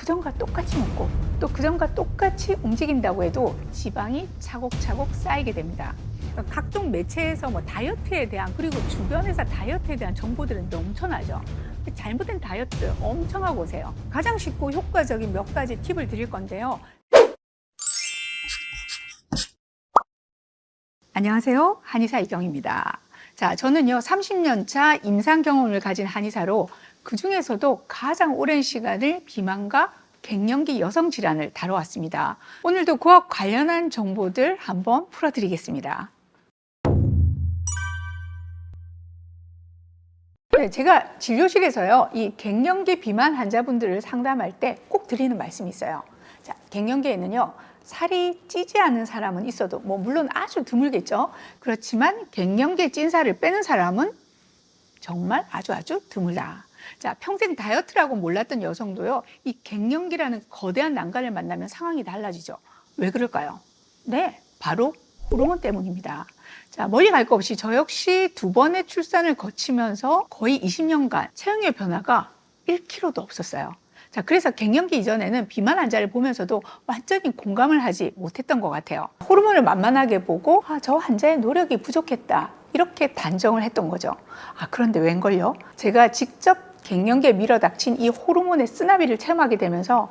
그전과 똑같이 먹고 또 그전과 똑같이 움직인다고 해도 지방이 차곡차곡 쌓이게 됩니다. 각종 매체에서 다이어트에 대한 그리고 주변에서 다이어트에 대한 정보들은 넘쳐나죠. 잘못된 다이어트 엄청 하고 오세요. 가장 쉽고 효과적인 몇 가지 팁을 드릴 건데요. 안녕하세요. 한의사 이경입니다. 자, 저는요 30년 차 임상 경험을 가진 한의사로 그 중에서도 가장 오랜 시간을 비만과 갱년기 여성 질환을 다뤄왔습니다. 오늘도 그와 관련한 정보들 한번 풀어드리겠습니다. 네, 제가 진료실에서요 이 갱년기 비만 환자분들을 상담할 때 꼭 드리는 말씀이 있어요. 자, 갱년기에는요 살이 찌지 않은 사람은 있어도 물론 아주 드물겠죠. 그렇지만 갱년기에 찐 살을 빼는 사람은 정말 아주 드물다. 자, 평생 다이어트라고 몰랐던 여성도요 이 갱년기라는 거대한 난관을 만나면 상황이 달라지죠. 왜 그럴까요? 네, 바로 호르몬 때문입니다. 자, 멀리 갈 거 없이 저 역시 2번의 출산을 거치면서 거의 20년간 체형의 변화가 1kg도 없었어요. 자, 그래서 갱년기 이전에는 비만 환자를 보면서도 완전히 공감을 하지 못했던 것 같아요. 호르몬을 만만하게 보고 저 환자의 노력이 부족했다 이렇게 단정을 했던 거죠. 그런데 웬걸요? 제가 직접 갱년기에 밀어닥친 이 호르몬의 쓰나미를 체험하게 되면서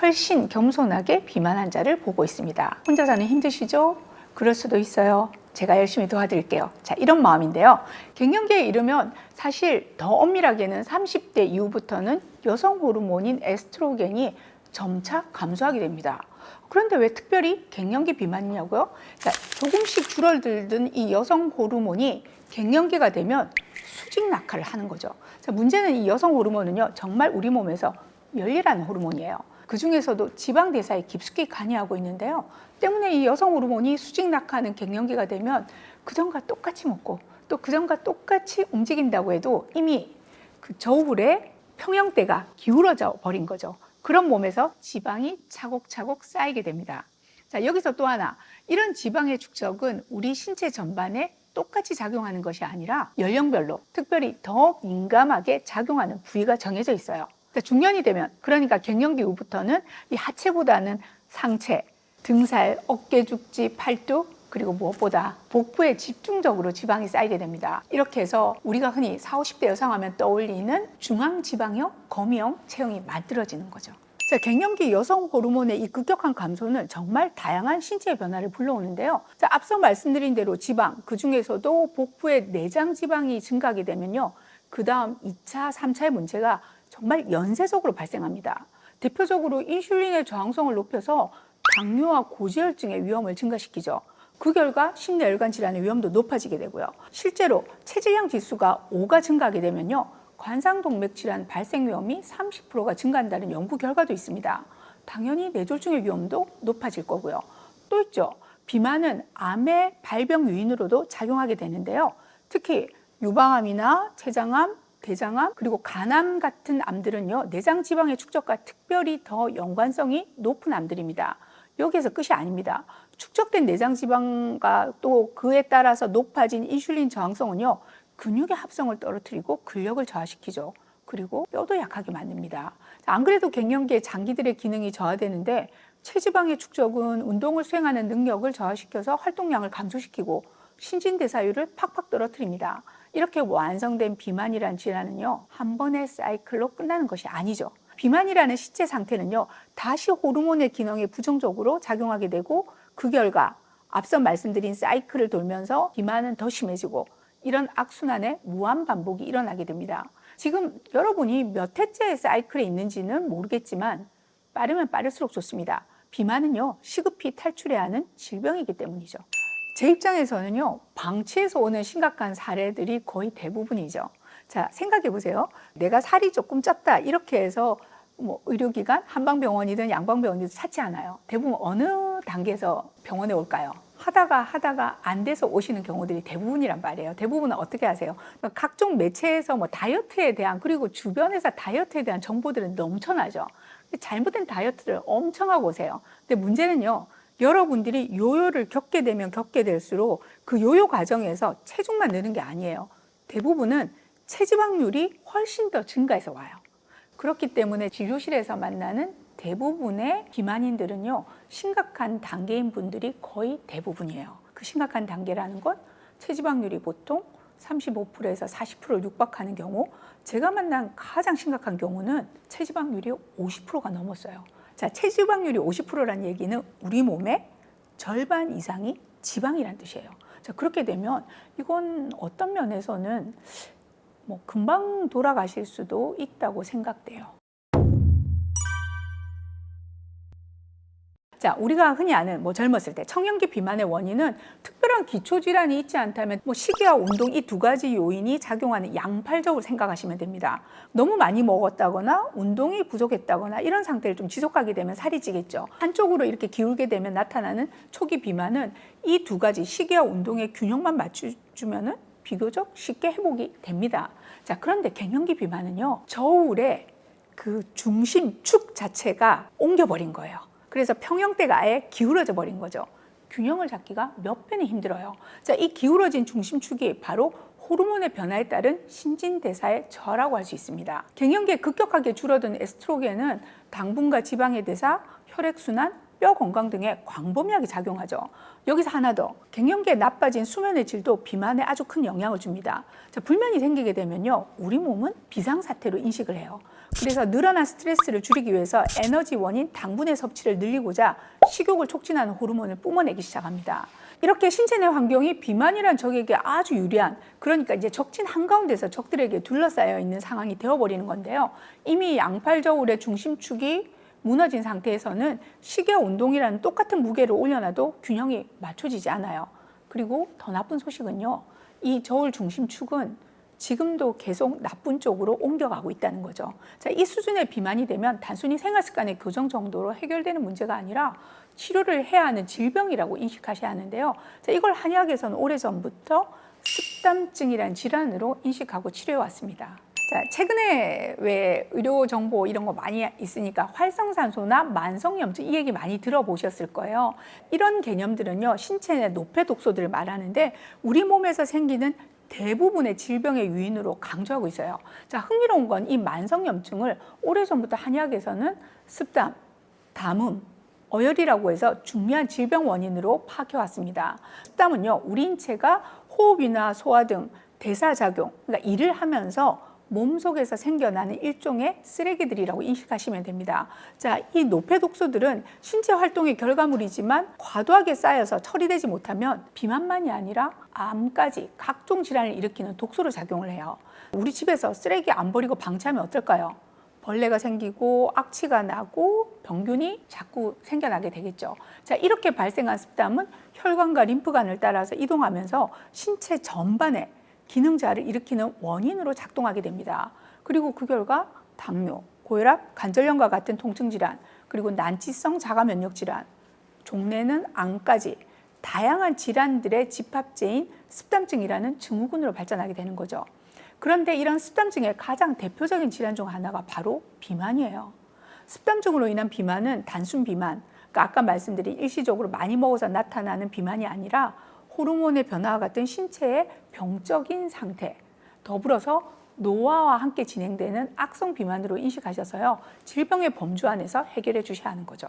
훨씬 겸손하게 비만 환자를 보고 있습니다. 혼자서는 힘드시죠? 그럴 수도 있어요. 제가 열심히 도와드릴게요. 자, 이런 마음인데요. 갱년기에 이르면 사실 더 엄밀하게는 30대 이후부터는 여성 호르몬인 에스트로겐이 점차 감소하게 됩니다. 그런데 왜 특별히 갱년기 비만이냐고요? 자, 조금씩 줄어들던 이 여성 호르몬이 갱년기가 되면 수직 낙하를 하는 거죠. 자, 문제는 이 여성 호르몬은요, 정말 우리 몸에서 열일하는 호르몬이에요. 그 중에서도 지방 대사에 깊숙이 관여하고 있는데요. 때문에 이 여성 호르몬이 수직 낙하하는 갱년기가 되면 그전과 똑같이 먹고 또 그전과 똑같이 움직인다고 해도 이미 그 저울의 평형대가 기울어져 버린 거죠. 그런 몸에서 지방이 차곡차곡 쌓이게 됩니다. 자, 여기서 또 하나, 이런 지방의 축적은 우리 신체 전반에 똑같이 작용하는 것이 아니라 연령별로 특별히 더 민감하게 작용하는 부위가 정해져 있어요. 중년이 되면, 그러니까 갱년기 이후부터는 이 하체보다는 상체, 등살, 어깨 죽지, 팔뚝, 그리고 무엇보다 복부에 집중적으로 지방이 쌓이게 됩니다. 이렇게 해서 우리가 흔히 40, 50대 여성 하면 떠올리는 중앙지방형, 거미형 체형이 만들어지는 거죠. 자, 갱년기 여성 호르몬의 이 급격한 감소는 정말 다양한 신체 변화를 불러오는데요. 자, 앞서 말씀드린 대로 지방, 그 중에서도 복부의 내장 지방이 증가하게 되면요, 그 다음 2차, 3차의 문제가 정말 연쇄적으로 발생합니다. 대표적으로 인슐린의 저항성을 높여서 당뇨와 고지혈증의 위험을 증가시키죠. 그 결과 심내혈관 질환의 위험도 높아지게 되고요. 실제로 체질량 지수가 5가 증가하게 되면요, 관상동맥 질환 발생 위험이 30%가 증가한다는 연구 결과도 있습니다. 당연히 뇌졸중의 위험도 높아질 거고요. 또 있죠. 비만은 암의 발병 요인으로도 작용하게 되는데요. 특히 유방암이나 췌장암, 대장암, 그리고 간암 같은 암들은요, 내장 지방의 축적과 특별히 더 연관성이 높은 암들입니다. 여기에서 끝이 아닙니다. 축적된 내장 지방과 또 그에 따라서 높아진 인슐린 저항성은요, 근육의 합성을 떨어뜨리고 근력을 저하시키죠. 그리고 뼈도 약하게 만듭니다. 안 그래도 갱년기에 장기들의 기능이 저하되는데 체지방의 축적은 운동을 수행하는 능력을 저하시켜서 활동량을 감소시키고 신진대사율을 팍팍 떨어뜨립니다. 이렇게 완성된 비만이란 질환은요, 한 번의 사이클로 끝나는 것이 아니죠. 비만이라는 신체 상태는요, 다시 호르몬의 기능에 부정적으로 작용하게 되고 그 결과 앞서 말씀드린 사이클을 돌면서 비만은 더 심해지고 이런 악순환의 무한 반복이 일어나게 됩니다. 지금 여러분이 몇 회째의 사이클에 있는지는 모르겠지만 빠르면 빠를수록 좋습니다. 비만은요, 시급히 탈출해야 하는 질병이기 때문이죠. 제 입장에서는요, 방치해서 오는 심각한 사례들이 거의 대부분이죠. 자, 생각해 보세요. 내가 살이 조금 쪘다 이렇게 해서 의료기관, 한방병원이든 양방병원이든 찾지 않아요. 대부분 어느 단계에서 병원에 올까요? 하다가 안 돼서 오시는 경우들이 대부분이란 말이에요. 대부분은 어떻게 하세요? 각종 매체에서 다이어트에 대한 그리고 주변에서 다이어트에 대한 정보들은 넘쳐나죠. 잘못된 다이어트를 엄청 하고 오세요. 근데 문제는요, 여러분들이 요요를 겪게 되면 겪게 될수록 그 요요 과정에서 체중만 느는 게 아니에요. 대부분은 체지방률이 훨씬 더 증가해서 와요. 그렇기 때문에 진료실에서 만나는 대부분의 비만인들은요, 심각한 단계인 분들이 거의 대부분이에요. 그 심각한 단계라는 건 체지방률이 보통 35%에서 40%를 육박하는 경우, 제가 만난 가장 심각한 경우는 체지방률이 50%가 넘었어요. 자, 체지방률이 50%라는 얘기는 우리 몸의 절반 이상이 지방이란 뜻이에요. 자, 그렇게 되면 이건 어떤 면에서는 뭐 금방 돌아가실 수도 있다고 생각돼요. 자, 우리가 흔히 아는 젊었을 때 청년기 비만의 원인은 특별한 기초 질환이 있지 않다면 식이와 운동 이 두 가지 요인이 작용하는 양팔적으로 생각하시면 됩니다. 너무 많이 먹었다거나 운동이 부족했다거나 이런 상태를 좀 지속하게 되면 살이 찌겠죠. 한쪽으로 이렇게 기울게 되면 나타나는 초기 비만은 이 두 가지 식이와 운동의 균형만 맞춰주면은 비교적 쉽게 회복이 됩니다. 자, 그런데 갱년기 비만은요, 저울의 그 중심축 자체가 옮겨버린 거예요. 그래서 평형대가 아예 기울어져 버린 거죠. 균형을 잡기가 몇 배는 힘들어요. 자, 이 기울어진 중심축이 바로 호르몬의 변화에 따른 신진대사의 저하라고 할 수 있습니다. 갱년기에 급격하게 줄어든 에스트로겐은 당분과 지방의 대사, 혈액순환, 뼈 건강 등에 광범위하게 작용하죠. 여기서 하나 더, 갱년기에 나빠진 수면의 질도 비만에 아주 큰 영향을 줍니다. 자, 불면이 생기게 되면요, 우리 몸은 비상사태로 인식을 해요. 그래서 늘어난 스트레스를 줄이기 위해서 에너지원인 당분의 섭취를 늘리고자 식욕을 촉진하는 호르몬을 뿜어내기 시작합니다. 이렇게 신체 내 환경이 비만이란 적에게 아주 유리한, 그러니까 이제 적진 한가운데서 적들에게 둘러싸여 있는 상황이 되어버리는 건데요. 이미 양팔저울의 중심축이 무너진 상태에서는 식이와 운동이라는 똑같은 무게를 올려놔도 균형이 맞춰지지 않아요. 그리고 더 나쁜 소식은요, 이 저울 중심축은 지금도 계속 나쁜 쪽으로 옮겨가고 있다는 거죠. 자, 이 수준의 비만이 되면 단순히 생활습관의 교정 정도로 해결되는 문제가 아니라 치료를 해야 하는 질병이라고 인식하셔야 하는데요. 자, 이걸 한의학에서는 오래전부터 습담증이라는 질환으로 인식하고 치료해 왔습니다. 자, 최근에 왜 의료 정보 이런 거 많이 있으니까 활성산소나 만성염증 이 얘기 많이 들어보셨을 거예요. 이런 개념들은요, 신체 내 노폐 독소들을 말하는데 우리 몸에서 생기는 대부분의 질병의 유인으로 강조하고 있어요. 자, 흥미로운 건 이 만성염증을 오래전부터 한의학에서는 습담, 담음, 어열이라고 해서 중요한 질병 원인으로 파악해왔습니다. 습담은요, 우리 인체가 호흡이나 소화 등 대사작용, 그러니까 일을 하면서 몸속에서 생겨나는 일종의 쓰레기들이라고 인식하시면 됩니다. 자, 이 노폐 독소들은 신체 활동의 결과물이지만 과도하게 쌓여서 처리되지 못하면 비만만이 아니라 암까지 각종 질환을 일으키는 독소로 작용을 해요. 우리 집에서 쓰레기 안 버리고 방치하면 어떨까요? 벌레가 생기고 악취가 나고 병균이 자꾸 생겨나게 되겠죠. 자, 이렇게 발생한 습담은 혈관과 림프관을 따라서 이동하면서 신체 전반에 기능 저하를 일으키는 원인으로 작동하게 됩니다. 그리고 그 결과 당뇨, 고혈압, 관절염과 같은 통증 질환, 그리고 난치성 자가 면역 질환, 종래는 암까지 다양한 질환들의 집합체인 습담증이라는 증후군으로 발전하게 되는 거죠. 그런데 이런 습담증의 가장 대표적인 질환 중 하나가 바로 비만이에요. 습담증으로 인한 비만은 단순 비만, 그러니까 아까 말씀드린 일시적으로 많이 먹어서 나타나는 비만이 아니라 호르몬의 변화와 같은 신체의 병적인 상태, 더불어서 노화와 함께 진행되는 악성 비만으로 인식하셔서요, 질병의 범주 안에서 해결해 주셔야 하는 거죠.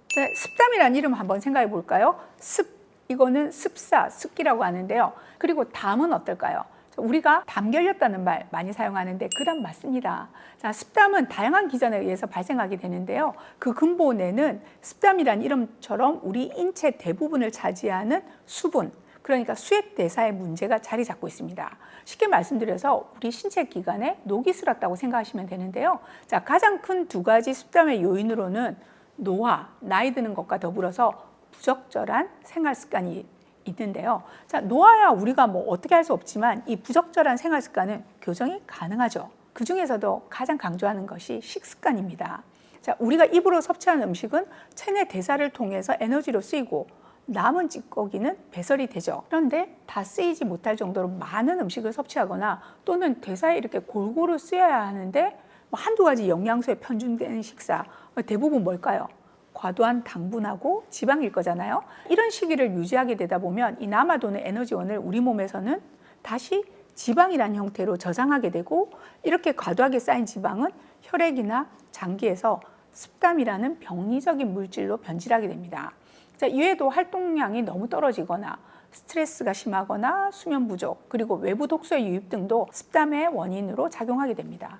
자, 습담이라는 이름 한번 생각해 볼까요? 습, 이거는 습사, 습기라고 하는데요. 그리고 담은 어떨까요? 우리가 담결렸다는 말 많이 사용하는데 그 담 맞습니다. 자, 습담은 다양한 기전에 의해서 발생하게 되는데요. 그 근본에는 습담이란 이름처럼 우리 인체 대부분을 차지하는 수분, 그러니까 수액 대사의 문제가 자리 잡고 있습니다. 쉽게 말씀드려서 우리 신체 기관에 녹이 슬었다고 생각하시면 되는데요. 자, 가장 큰 두 가지 습담의 요인으로는 노화, 나이 드는 것과 더불어서 부적절한 생활 습관이 있는데요. 자, 노화야 우리가 어떻게 할 수 없지만 이 부적절한 생활 습관은 교정이 가능하죠. 그 중에서도 가장 강조하는 것이 식습관입니다. 자, 우리가 입으로 섭취하는 음식은 체내 대사를 통해서 에너지로 쓰이고 남은 찌꺼기는 배설이 되죠. 그런데 다 쓰이지 못할 정도로 많은 음식을 섭취하거나 또는 대사에 이렇게 골고루 쓰여야 하는데 한두 가지 영양소에 편중되는 식사, 대부분 뭘까요? 과도한 당분하고 지방일 거잖아요. 이런 시기를 유지하게 되다 보면 이 남아도는 에너지원을 우리 몸에서는 다시 지방이라는 형태로 저장하게 되고 이렇게 과도하게 쌓인 지방은 혈액이나 장기에서 습담이라는 병리적인 물질로 변질하게 됩니다. 자, 이외에도 활동량이 너무 떨어지거나 스트레스가 심하거나 수면 부족, 그리고 외부 독소의 유입 등도 습담의 원인으로 작용하게 됩니다.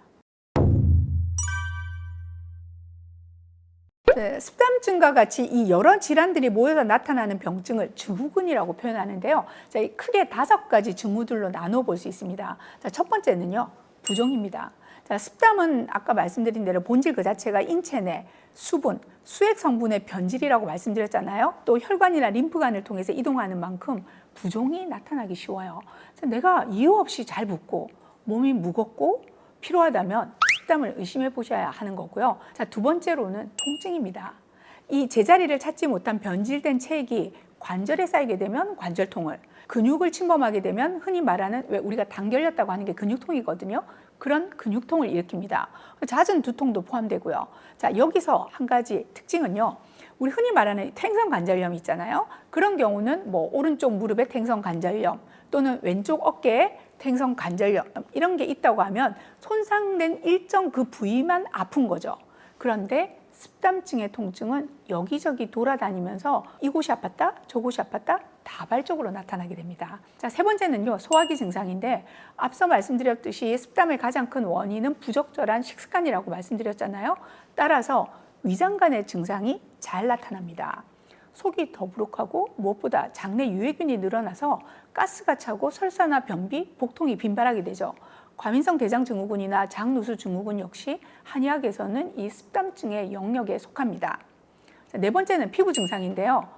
네, 습담증과 같이 이 여러 질환들이 모여서 나타나는 병증을 증후군이라고 표현하는데요. 자, 크게 5가지 증후들로 나눠 볼 수 있습니다. 자, 첫 번째는요, 부종입니다. 자, 습담은 아까 말씀드린 대로 본질 그 자체가 인체 내 수분, 수액 성분의 변질이라고 말씀드렸잖아요. 또 혈관이나 림프관을 통해서 이동하는 만큼 부종이 나타나기 쉬워요. 자, 내가 이유 없이 잘 붓고 몸이 무겁고 피로하다면 습담을 의심해 보셔야 하는 거고요. 자, 두 번째로는 통증입니다. 이 제자리를 찾지 못한 변질된 체액이 관절에 쌓이게 되면 관절통을, 근육을 침범하게 되면 흔히 말하는 왜 우리가 당 결렸다고 하는 게 근육통이거든요. 그런 근육통을 일으킵니다. 잦은 두통도 포함되고요. 자, 여기서 한 가지 특징은요. 우리 흔히 말하는 탱성관절염 있잖아요. 그런 경우는 뭐 오른쪽 무릎에 탱성관절염 또는 왼쪽 어깨에 탱성관절염 이런 게 있다고 하면 손상된 일정 그 부위만 아픈 거죠. 그런데 습담증의 통증은 여기저기 돌아다니면서 이곳이 아팠다, 저곳이 아팠다, 다발적으로 나타나게 됩니다. 자, 세 번째는요, 소화기 증상인데 앞서 말씀드렸듯이 습담의 가장 큰 원인은 부적절한 식습관이라고 말씀드렸잖아요. 따라서 위장관의 증상이 잘 나타납니다. 속이 더부룩하고 무엇보다 장내 유해균이 늘어나서 가스가 차고 설사나 변비, 복통이 빈발하게 되죠. 과민성 대장증후군이나 장누수 증후군 역시 한의학에서는 이 습담증의 영역에 속합니다. 네 번째는 피부 증상인데요.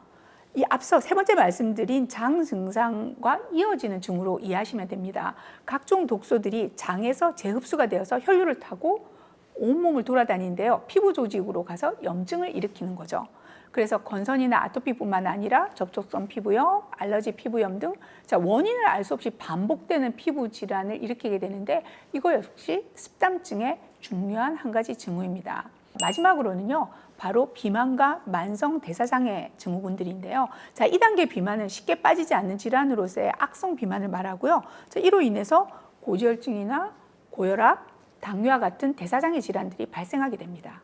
이 앞서 세 번째 말씀드린 장 증상과 이어지는 증후로 이해하시면 됩니다. 각종 독소들이 장에서 재흡수가 되어서 혈류를 타고 온몸을 돌아다니는데요. 피부 조직으로 가서 염증을 일으키는 거죠. 그래서 건선이나 아토피뿐만 아니라 접촉성 피부염, 알러지 피부염 등 원인을 알 수 없이 반복되는 피부 질환을 일으키게 되는데 이거 역시 습담증의 중요한 한 가지 증후입니다. 마지막으로는요, 바로 비만과 만성 대사장애 증후군들인데요. 자, 2단계 비만은 쉽게 빠지지 않는 질환으로서의 악성 비만을 말하고요. 자, 이로 인해서 고지혈증이나 고혈압, 당뇨와 같은 대사장애 질환들이 발생하게 됩니다.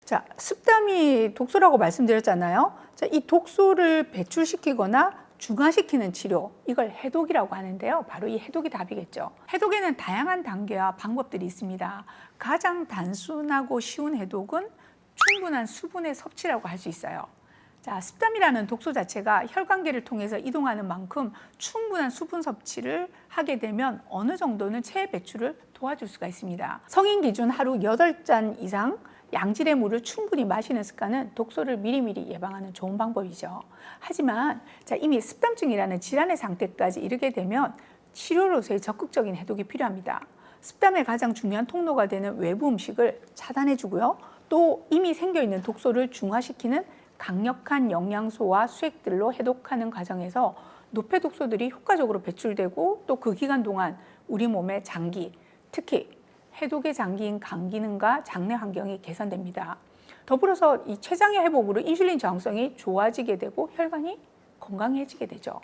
자, 습담이 독소라고 말씀드렸잖아요. 자, 이 독소를 배출시키거나 중화시키는 치료, 이걸 해독이라고 하는데요. 바로 이 해독이 답이겠죠. 해독에는 다양한 단계와 방법들이 있습니다. 가장 단순하고 쉬운 해독은 충분한 수분의 섭취라고 할 수 있어요. 자, 습담이라는 독소 자체가 혈관계를 통해서 이동하는 만큼 충분한 수분 섭취를 하게 되면 어느 정도는 체해 배출을 도와줄 수가 있습니다. 성인 기준 하루 8잔 이상 양질의 물을 충분히 마시는 습관은 독소를 미리미리 예방하는 좋은 방법이죠. 하지만 이미 습담증이라는 질환의 상태까지 이르게 되면 치료로서의 적극적인 해독이 필요합니다. 습담의 가장 중요한 통로가 되는 외부 음식을 차단해주고요. 또 이미 생겨있는 독소를 중화시키는 강력한 영양소와 수액들로 해독하는 과정에서 노폐 독소들이 효과적으로 배출되고 또 그 기간 동안 우리 몸의 장기, 특히 해독의 장기인 간 기능과 장내 환경이 개선됩니다. 더불어서 이 췌장의 회복으로 인슐린 저항성이 좋아지게 되고 혈관이 건강해지게 되죠.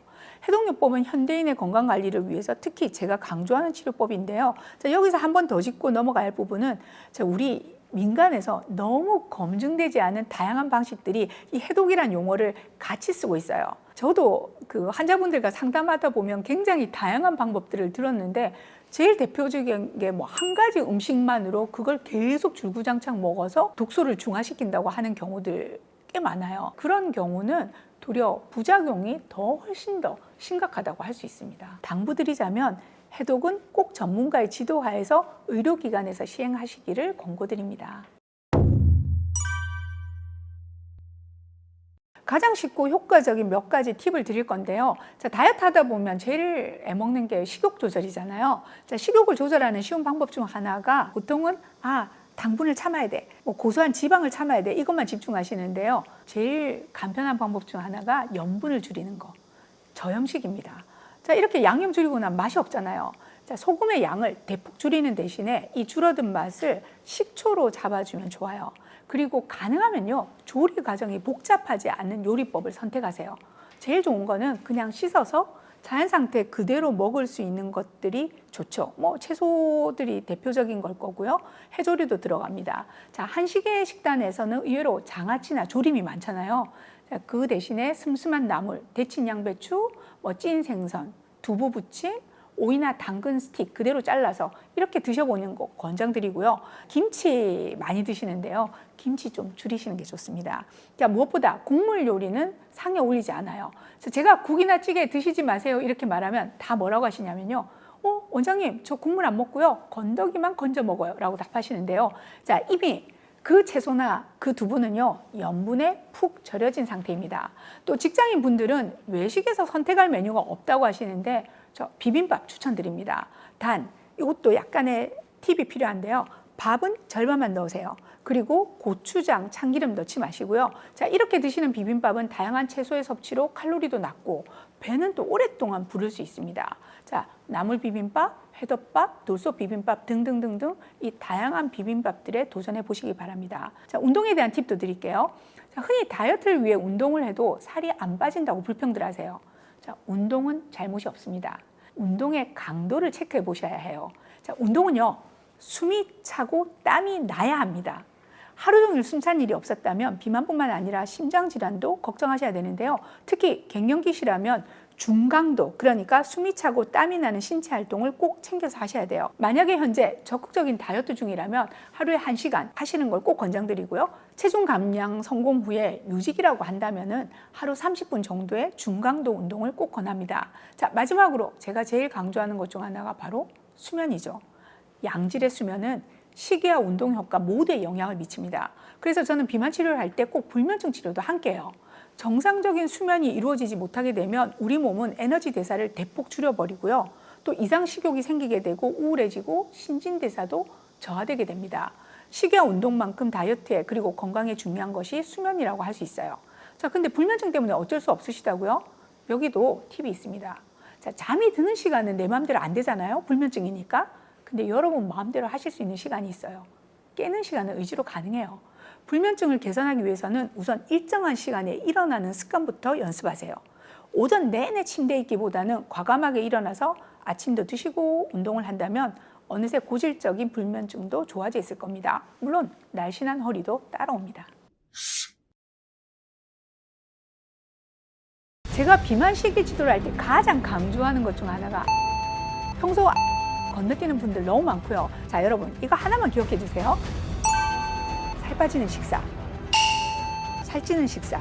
해독요법은 현대인의 건강관리를 위해서 특히 제가 강조하는 치료법인데요. 자, 여기서 한 번 더 짚고 넘어갈 부분은 우리 민간에서 너무 검증되지 않은 다양한 방식들이 이 해독이란 용어를 같이 쓰고 있어요. 저도 그 환자분들과 상담하다 보면 굉장히 다양한 방법들을 들었는데 제일 대표적인 게 뭐 한 가지 음식만으로 그걸 계속 줄구장창 먹어서 독소를 중화시킨다고 하는 경우들 꽤 많아요. 그런 경우는 도리어 부작용이 훨씬 더 심각하다고 할 수 있습니다. 당부드리자면 해독은 꼭 전문가의 지도하에서 의료기관에서 시행하시기를 권고드립니다. 가장 쉽고 효과적인 몇 가지 팁을 드릴 건데요. 자, 다이어트 하다 보면 제일 애먹는 게 식욕 조절이잖아요. 자, 식욕을 조절하는 쉬운 방법 중 하나가 보통은 당분을 참아야 돼, 뭐 고소한 지방을 참아야 돼, 이것만 집중하시는데요. 제일 간편한 방법 중 하나가 염분을 줄이는 거, 저염식입니다. 자, 이렇게 양념 줄이고 나면 맛이 없잖아요. 자, 소금의 양을 대폭 줄이는 대신에 이 줄어든 맛을 식초로 잡아주면 좋아요. 그리고 가능하면요, 조리 과정이 복잡하지 않은 요리법을 선택하세요. 제일 좋은 거는 그냥 씻어서 자연 상태 그대로 먹을 수 있는 것들이 좋죠. 뭐 채소들이 대표적인 걸 거고요. 해조류도 들어갑니다. 자, 한식의 식단에서는 의외로 장아찌나 조림이 많잖아요. 자, 그 대신에 슴슴한 나물, 데친 양배추, 뭐 찐 생선, 두부 부침, 오이나 당근 스틱 그대로 잘라서 이렇게 드셔보는 거 권장드리고요. 김치 많이 드시는데요. 김치 좀 줄이시는 게 좋습니다. 그러니까 무엇보다 국물 요리는 상에 올리지 않아요. 그래서 제가 국이나 찌개 드시지 마세요 이렇게 말하면 다 뭐라고 하시냐면요. 원장님 저 국물 안 먹고요. 건더기만 건져 먹어요 라고 답하시는데요. 자, 이미 그 채소나 그 두부는요, 염분에 푹 절여진 상태입니다. 또 직장인 분들은 외식에서 선택할 메뉴가 없다고 하시는데 저 비빔밥 추천드립니다. 단 이것도 약간의 팁이 필요한데요. 밥은 절반만 넣으세요. 그리고 고추장, 참기름 넣지 마시고요. 자, 이렇게 드시는 비빔밥은 다양한 채소의 섭취로 칼로리도 낮고 배는 또 오랫동안 부를 수 있습니다. 자, 나물 비빔밥, 회덮밥, 돌솥 비빔밥 등등등등 이 다양한 비빔밥들에 도전해 보시기 바랍니다. 자, 운동에 대한 팁도 드릴게요. 자, 흔히 다이어트를 위해 운동을 해도 살이 안 빠진다고 불평들 하세요. 자, 운동은 잘못이 없습니다. 운동의 강도를 체크해 보셔야 해요. 자, 운동은요, 숨이 차고 땀이 나야 합니다. 하루 종일 숨찬 일이 없었다면 비만뿐만 아니라 심장질환도 걱정하셔야 되는데요. 특히 갱년기시라면 중강도, 그러니까 숨이 차고 땀이 나는 신체 활동을 꼭 챙겨서 하셔야 돼요. 만약에 현재 적극적인 다이어트 중이라면 하루에 1시간 하시는 걸 꼭 권장드리고요. 체중 감량 성공 후에 유직이라고 한다면은 하루 30분 정도의 중강도 운동을 꼭 권합니다. 자, 마지막으로 제가 제일 강조하는 것 중 하나가 바로 수면이죠. 양질의 수면은 식이와 운동 효과 모두에 영향을 미칩니다. 그래서 저는 비만 치료를 할 때 꼭 불면증 치료도 함께 해요. 정상적인 수면이 이루어지지 못하게 되면 우리 몸은 에너지 대사를 대폭 줄여버리고요. 또 이상 식욕이 생기게 되고 우울해지고 신진대사도 저하되게 됩니다. 식이와 운동만큼 다이어트에 그리고 건강에 중요한 것이 수면이라고 할 수 있어요. 자, 근데 불면증 때문에 어쩔 수 없으시다고요? 여기도 팁이 있습니다. 자, 잠이 드는 시간은 내 마음대로 안 되잖아요. 불면증이니까. 근데 여러분 마음대로 하실 수 있는 시간이 있어요. 깨는 시간은 의지로 가능해요. 불면증을 개선하기 위해서는 우선 일정한 시간에 일어나는 습관부터 연습하세요. 오전 내내 침대에 있기보다는 과감하게 일어나서 아침도 드시고 운동을 한다면 어느새 고질적인 불면증도 좋아져 있을 겁니다. 물론 날씬한 허리도 따라옵니다. 제가 비만 시기 지도를 할 때 가장 강조하는 것 중 하나가 평소 건너뛰는 분들 너무 많고요. 자, 여러분 이거 하나만 기억해 주세요. 살 빠지는 식사, 살찌는 식사.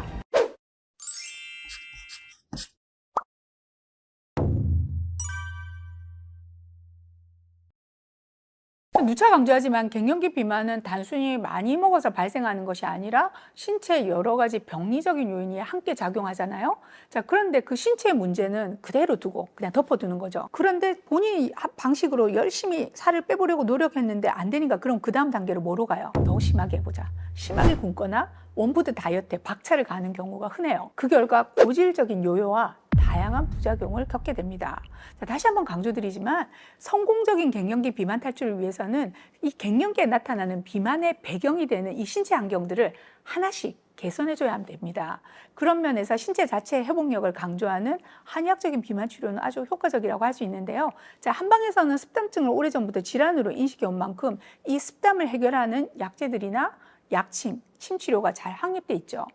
누차 강조하지만 갱년기 비만은 단순히 많이 먹어서 발생하는 것이 아니라 신체 여러 가지 병리적인 요인이 함께 작용하잖아요. 자, 그런데 그 신체의 문제는 그대로 두고 그냥 덮어두는 거죠. 그런데 본인이 방식으로 열심히 살을 빼보려고 노력했는데 안 되니까 그럼 그 다음 단계로 뭐로 가요? 더 심하게 해보자. 심하게 굶거나 원푸드 다이어트에 박차를 가는 경우가 흔해요. 그 결과 고질적인 요요와 다양한 부작용을 겪게 됩니다. 자, 다시 한번 강조드리지만 성공적인 갱년기 비만 탈출을 위해서는 이 갱년기에 나타나는 비만의 배경이 되는 이 신체 환경들을 하나씩 개선해줘야 됩니다. 그런 면에서 신체 자체의 회복력을 강조하는 한의학적인 비만 치료는 아주 효과적이라고 할 수 있는데요. 자, 한방에서는 습담증을 오래전부터 질환으로 인식해 온 만큼 이 습담을 해결하는 약재들이나 약침, 침치료가 잘 확립돼 있죠.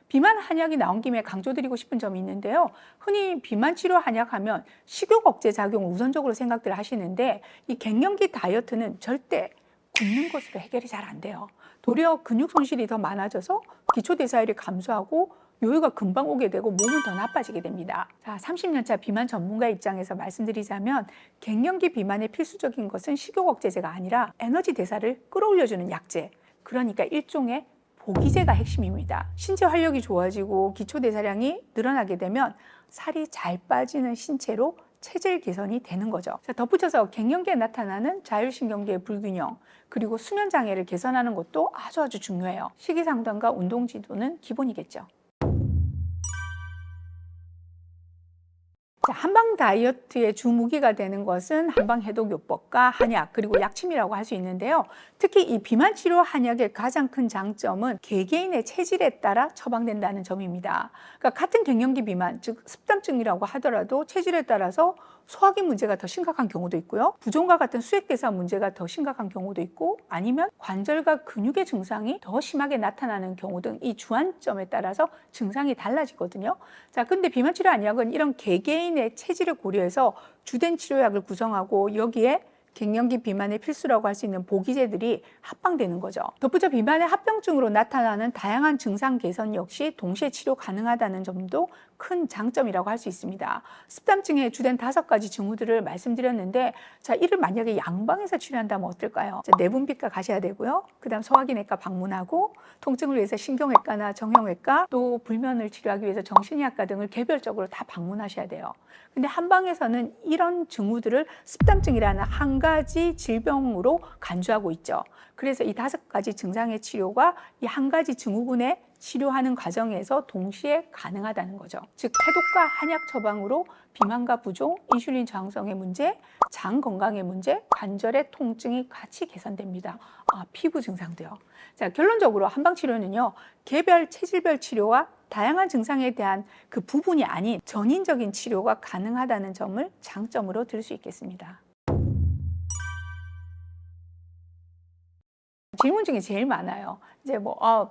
비만 한약이 나온 김에 강조드리고 싶은 점이 있는데요. 흔히 비만 치료 한약하면 식욕 억제 작용을 우선적으로 생각들 하시는데 이 갱년기 다이어트는 절대 굶는 것으로 해결이 잘 안 돼요. 도리어 근육 손실이 더 많아져서 기초대사율이 감소하고 요요가 금방 오게 되고 몸은 더 나빠지게 됩니다. 자, 30년차 비만 전문가 입장에서 말씀드리자면 갱년기 비만의 필수적인 것은 식욕 억제제가 아니라 에너지 대사를 끌어올려주는 약제, 그러니까 일종의 보기제가 핵심입니다. 신체 활력이 좋아지고 기초대사량이 늘어나게 되면 살이 잘 빠지는 신체로 체질 개선이 되는 거죠. 자, 덧붙여서 갱년기에 나타나는 자율신경계의 불균형 그리고 수면장애를 개선하는 것도 아주 중요해요. 식이상담과 운동지도는 기본이겠죠. 자, 한방 다이어트의 주무기가 되는 것은 한방해독요법과 한약 그리고 약침이라고 할 수 있는데요. 특히 이 비만 치료 한약의 가장 큰 장점은 개개인의 체질에 따라 처방된다는 점입니다. 그러니까 같은 갱년기 비만, 즉 습담증이라고 하더라도 체질에 따라서 소화기 문제가 더 심각한 경우도 있고요. 부종과 같은 수액대사 문제가 더 심각한 경우도 있고, 아니면 관절과 근육의 증상이 더 심하게 나타나는 경우 등 이 주안점에 따라서 증상이 달라지거든요. 자, 근데 비만 치료 한약은 이런 개개인의 체질을 고려해서 주된 치료약을 구성하고 여기에 갱년기 비만의 필수라고 할 수 있는 보기제들이 합방되는 거죠. 덧붙여 비만의 합병증으로 나타나는 다양한 증상 개선 역시 동시에 치료 가능하다는 점도 큰 장점이라고 할 수 있습니다. 습담증의 주된 5가지 징후들을 말씀드렸는데, 자, 이를 만약에 양방에서 치료한다면 어떨까요? 자, 내분비과 가셔야 되고요. 그다음 소화기내과 방문하고, 통증을 위해서 신경외과나 정형외과, 또 불면을 치료하기 위해서 정신의학과 등을 개별적으로 다 방문하셔야 돼요. 근데 한방에서는 이런 징후들을 습담증이라는 한 가지 질병으로 간주하고 있죠. 그래서 이 5가지 증상의 치료가 이 한 가지 증후군에 치료하는 과정에서 동시에 가능하다는 거죠. 즉 해독과 한약 처방으로 비만과 부종, 인슐린 저항성의 문제, 장 건강의 문제, 관절의 통증이 같이 개선됩니다. 피부 증상도요. 자, 결론적으로 한방 치료는요, 개별 체질별 치료와 다양한 증상에 대한 그 부분이 아닌 전인적인 치료가 가능하다는 점을 장점으로 들 수 있겠습니다. 질문 중에 제일 많아요. 이제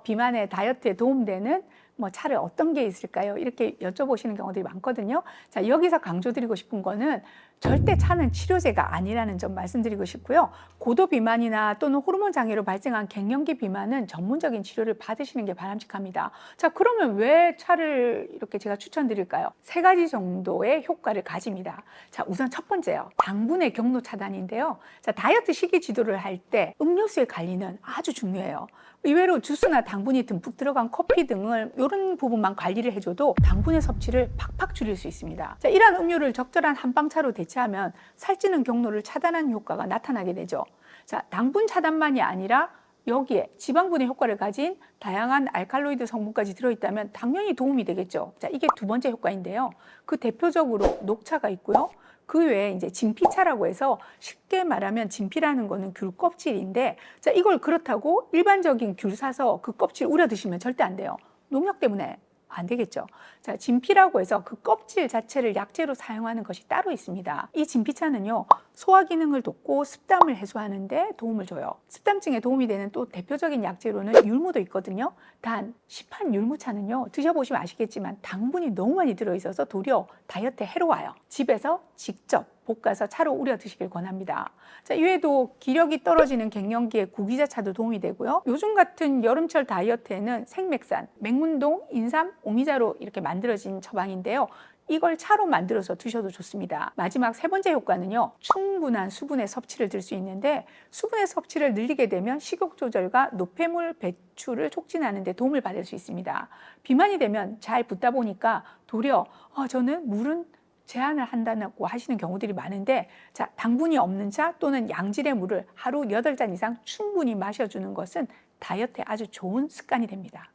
비만에 다이어트에 도움되는 차를 어떤 게 있을까요? 이렇게 여쭤보시는 경우들이 많거든요. 자, 여기서 강조드리고 싶은 거는 절대 차는 치료제가 아니라는 점 말씀드리고 싶고요. 고도 비만이나 또는 호르몬 장애로 발생한 갱년기 비만은 전문적인 치료를 받으시는 게 바람직합니다. 자, 그러면 왜 차를 이렇게 제가 추천드릴까요? 3가지 정도의 효과를 가집니다. 자, 우선 첫 번째요. 당분의 경로 차단인데요. 자, 다이어트 식이 지도를 할 때 음료수의 관리는 아주 중요해요. 의외로 주스나 당분이 듬뿍 들어간 커피 등을 이런 부분만 관리를 해줘도 당분의 섭취를 팍팍 줄일 수 있습니다. 자, 이러한 음료를 적절한 한방차로 대체하면 살찌는 경로를 차단하는 효과가 나타나게 되죠. 자, 당분 차단만이 아니라 여기에 지방분해 효과를 가진 다양한 알칼로이드 성분까지 들어있다면 당연히 도움이 되겠죠. 자, 이게 2번째 효과인데요. 그 대표적으로 녹차가 있고요. 그 외에 이제 진피차라고 해서 쉽게 말하면 진피라는 거는 귤 껍질인데, 자, 이걸 그렇다고 일반적인 귤 사서 그 껍질 우려 드시면 절대 안 돼요. 농약 때문에 안 되겠죠. 자, 진피라고 해서 그 껍질 자체를 약재로 사용하는 것이 따로 있습니다. 이 진피차는요, 소화 기능을 돕고 습담을 해소하는 데 도움을 줘요. 습담증에 도움이 되는 또 대표적인 약재로는 율무도 있거든요. 단 시판 율무차는요, 드셔보시면 아시겠지만 당분이 너무 많이 들어있어서 도리어 다이어트에 해로워요. 집에서 직접 볶아서 차로 우려 드시길 권합니다. 자, 이외에도 기력이 떨어지는 갱년기에 구기자차도 도움이 되고요. 요즘 같은 여름철 다이어트에는 생맥산, 맹문동, 인삼, 오미자로 이렇게 만들어진 처방인데요. 이걸 차로 만들어서 드셔도 좋습니다. 마지막 3번째 효과는요, 충분한 수분의 섭취를 들 수 있는데, 수분의 섭취를 늘리게 되면 식욕 조절과 노폐물 배출을 촉진하는 데 도움을 받을 수 있습니다. 비만이 되면 잘 붓다 보니까 도리어 저는 물은 제한을 한다고 하시는 경우들이 많은데, 자, 당분이 없는 차 또는 양질의 물을 하루 8잔 이상 충분히 마셔주는 것은 다이어트에 아주 좋은 습관이 됩니다.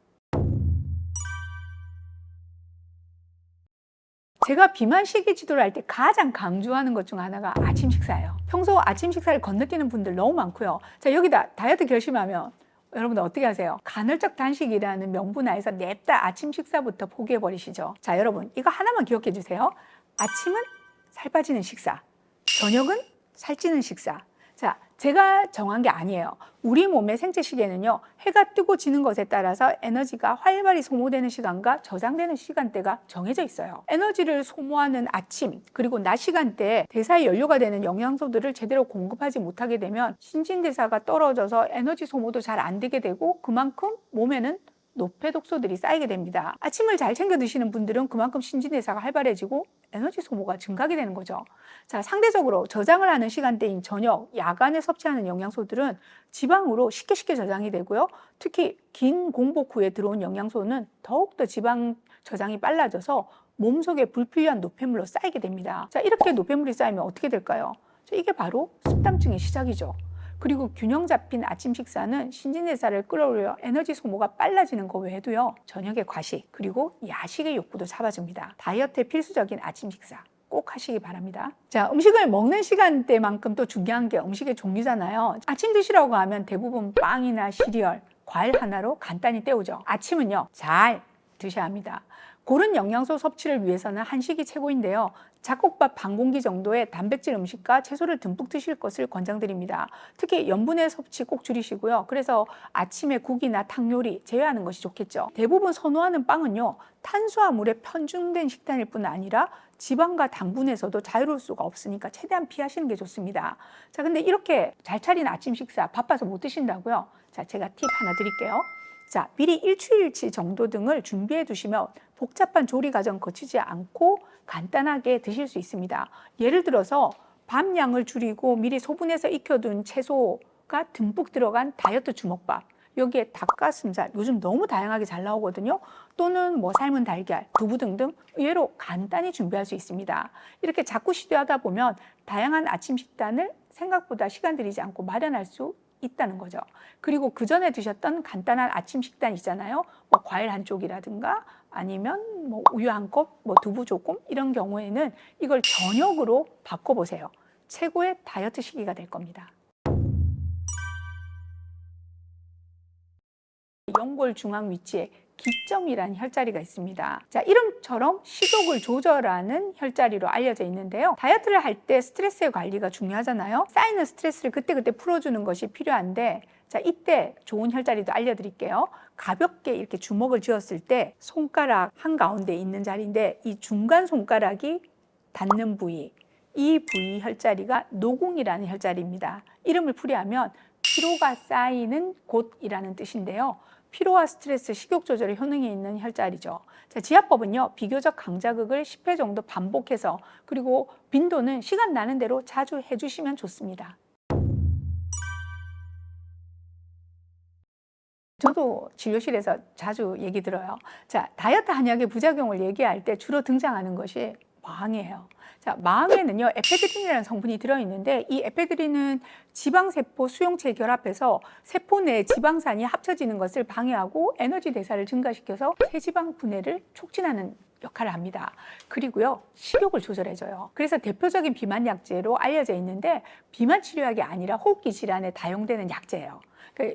제가 비만 식이 지도를 할 때 가장 강조하는 것 중 하나가 아침 식사예요. 평소 아침 식사를 건너뛰는 분들 너무 많고요. 자, 여기다 다이어트 결심하면 여러분들 어떻게 하세요? 간헐적 단식이라는 명분하에서 냅다 아침 식사부터 포기해버리시죠. 자, 여러분 이거 하나만 기억해 주세요. 아침은 살 빠지는 식사, 저녁은 살찌는 식사. 자, 제가 정한 게 아니에요. 우리 몸의 생체 시계는요, 해가 뜨고 지는 것에 따라서 에너지가 활발히 소모되는 시간과 저장되는 시간대가 정해져 있어요. 에너지를 소모하는 아침, 그리고 낮 시간대에 대사의 연료가 되는 영양소들을 제대로 공급하지 못하게 되면 신진대사가 떨어져서 에너지 소모도 잘 안 되게 되고, 그만큼 몸에는 노폐 독소들이 쌓이게 됩니다. 아침을 잘 챙겨 드시는 분들은 그만큼 신진대사가 활발해지고 에너지 소모가 증가하게 되는 거죠. 자, 상대적으로 저장을 하는 시간대인 저녁, 야간에 섭취하는 영양소들은 지방으로 쉽게 저장이 되고요. 특히 긴 공복 후에 들어온 영양소는 더욱더 지방 저장이 빨라져서 몸속에 불필요한 노폐물로 쌓이게 됩니다. 자, 이렇게 노폐물이 쌓이면 어떻게 될까요? 자, 이게 바로 습담증의 시작이죠. 그리고 균형 잡힌 아침 식사는 신진대사를 끌어올려 에너지 소모가 빨라지는 것 외에도요, 저녁의 과식 그리고 야식의 욕구도 잡아줍니다. 다이어트에 필수적인 아침 식사, 꼭 하시기 바랍니다. 자, 음식을 먹는 시간대만큼 또 중요한 게 음식의 종류잖아요. 아침 드시라고 하면 대부분 빵이나 시리얼, 과일 하나로 간단히 때우죠. 아침은요, 잘 드셔야 합니다. 고른 영양소 섭취를 위해서는 한식이 최고인데요. 잡곡밥 반 공기 정도의 단백질 음식과 채소를 듬뿍 드실 것을 권장드립니다. 특히 염분의 섭취 꼭 줄이시고요. 그래서 아침에 국이나 탕 요리 제외하는 것이 좋겠죠. 대부분 선호하는 빵은요, 탄수화물에 편중된 식단일 뿐 아니라 지방과 당분에서도 자유로울 수가 없으니까 최대한 피하시는 게 좋습니다. 자, 근데 이렇게 잘 차린 아침 식사 바빠서 못 드신다고요? 자, 제가 팁 하나 드릴게요. 자, 미리 일주일치 정도 등을 준비해 두시면 복잡한 조리 과정 거치지 않고 간단하게 드실 수 있습니다. 예를 들어서 밥 양을 줄이고 미리 소분해서 익혀둔 채소가 듬뿍 들어간 다이어트 주먹밥, 여기에 닭가슴살, 요즘 너무 다양하게 잘 나오거든요. 또는 뭐 삶은 달걀, 두부 등등 의외로 간단히 준비할 수 있습니다. 이렇게 자꾸 시도하다 보면 다양한 아침 식단을 생각보다 시간 들이지 않고 마련할 수 있다는 거죠. 그리고 그 전에 드셨던 간단한 아침 식단이잖아요. 뭐 과일 한 쪽이라든가 아니면 뭐 우유 한 컵, 뭐 두부 조금 이런 경우에는 이걸 저녁으로 바꿔보세요. 최고의 다이어트 시기가 될 겁니다. 연골 중앙 위치에 기점이라는 혈자리가 있습니다. 자, 이름처럼 식욕을 조절하는 혈자리로 알려져 있는데요. 다이어트를 할 때 스트레스의 관리가 중요하잖아요. 쌓이는 스트레스를 그때그때 풀어주는 것이 필요한데, 자, 이때 좋은 혈자리도 알려드릴게요. 가볍게 이렇게 주먹을 쥐었을 때 손가락 한가운데 있는 자리인데 이 중간 손가락이 닿는 부위, 이 부위 혈자리가 노궁이라는 혈자리입니다. 이름을 풀이하면 피로가 쌓이는 곳이라는 뜻인데요. 피로와 스트레스, 식욕 조절에 효능이 있는 혈자리죠. 자, 지압법은요, 비교적 강자극을 10회 정도 반복해서, 그리고 빈도는 시간 나는 대로 자주 해주시면 좋습니다. 저도 진료실에서 자주 얘기 들어요. 자, 다이어트 한약의 부작용을 얘기할 때 주로 등장하는 것이 마항이에요. 자, 마항에는요, 에페드린이라는 성분이 들어있는데 이 에페드린은 지방세포 수용체에 결합해서 세포 내 지방산이 합쳐지는 것을 방해하고 에너지 대사를 증가시켜서 체지방 분해를 촉진하는 역할을 합니다. 그리고요, 식욕을 조절해줘요. 그래서 대표적인 비만 약제로 알려져 있는데 비만 치료약이 아니라 호흡기 질환에 다용되는 약제예요.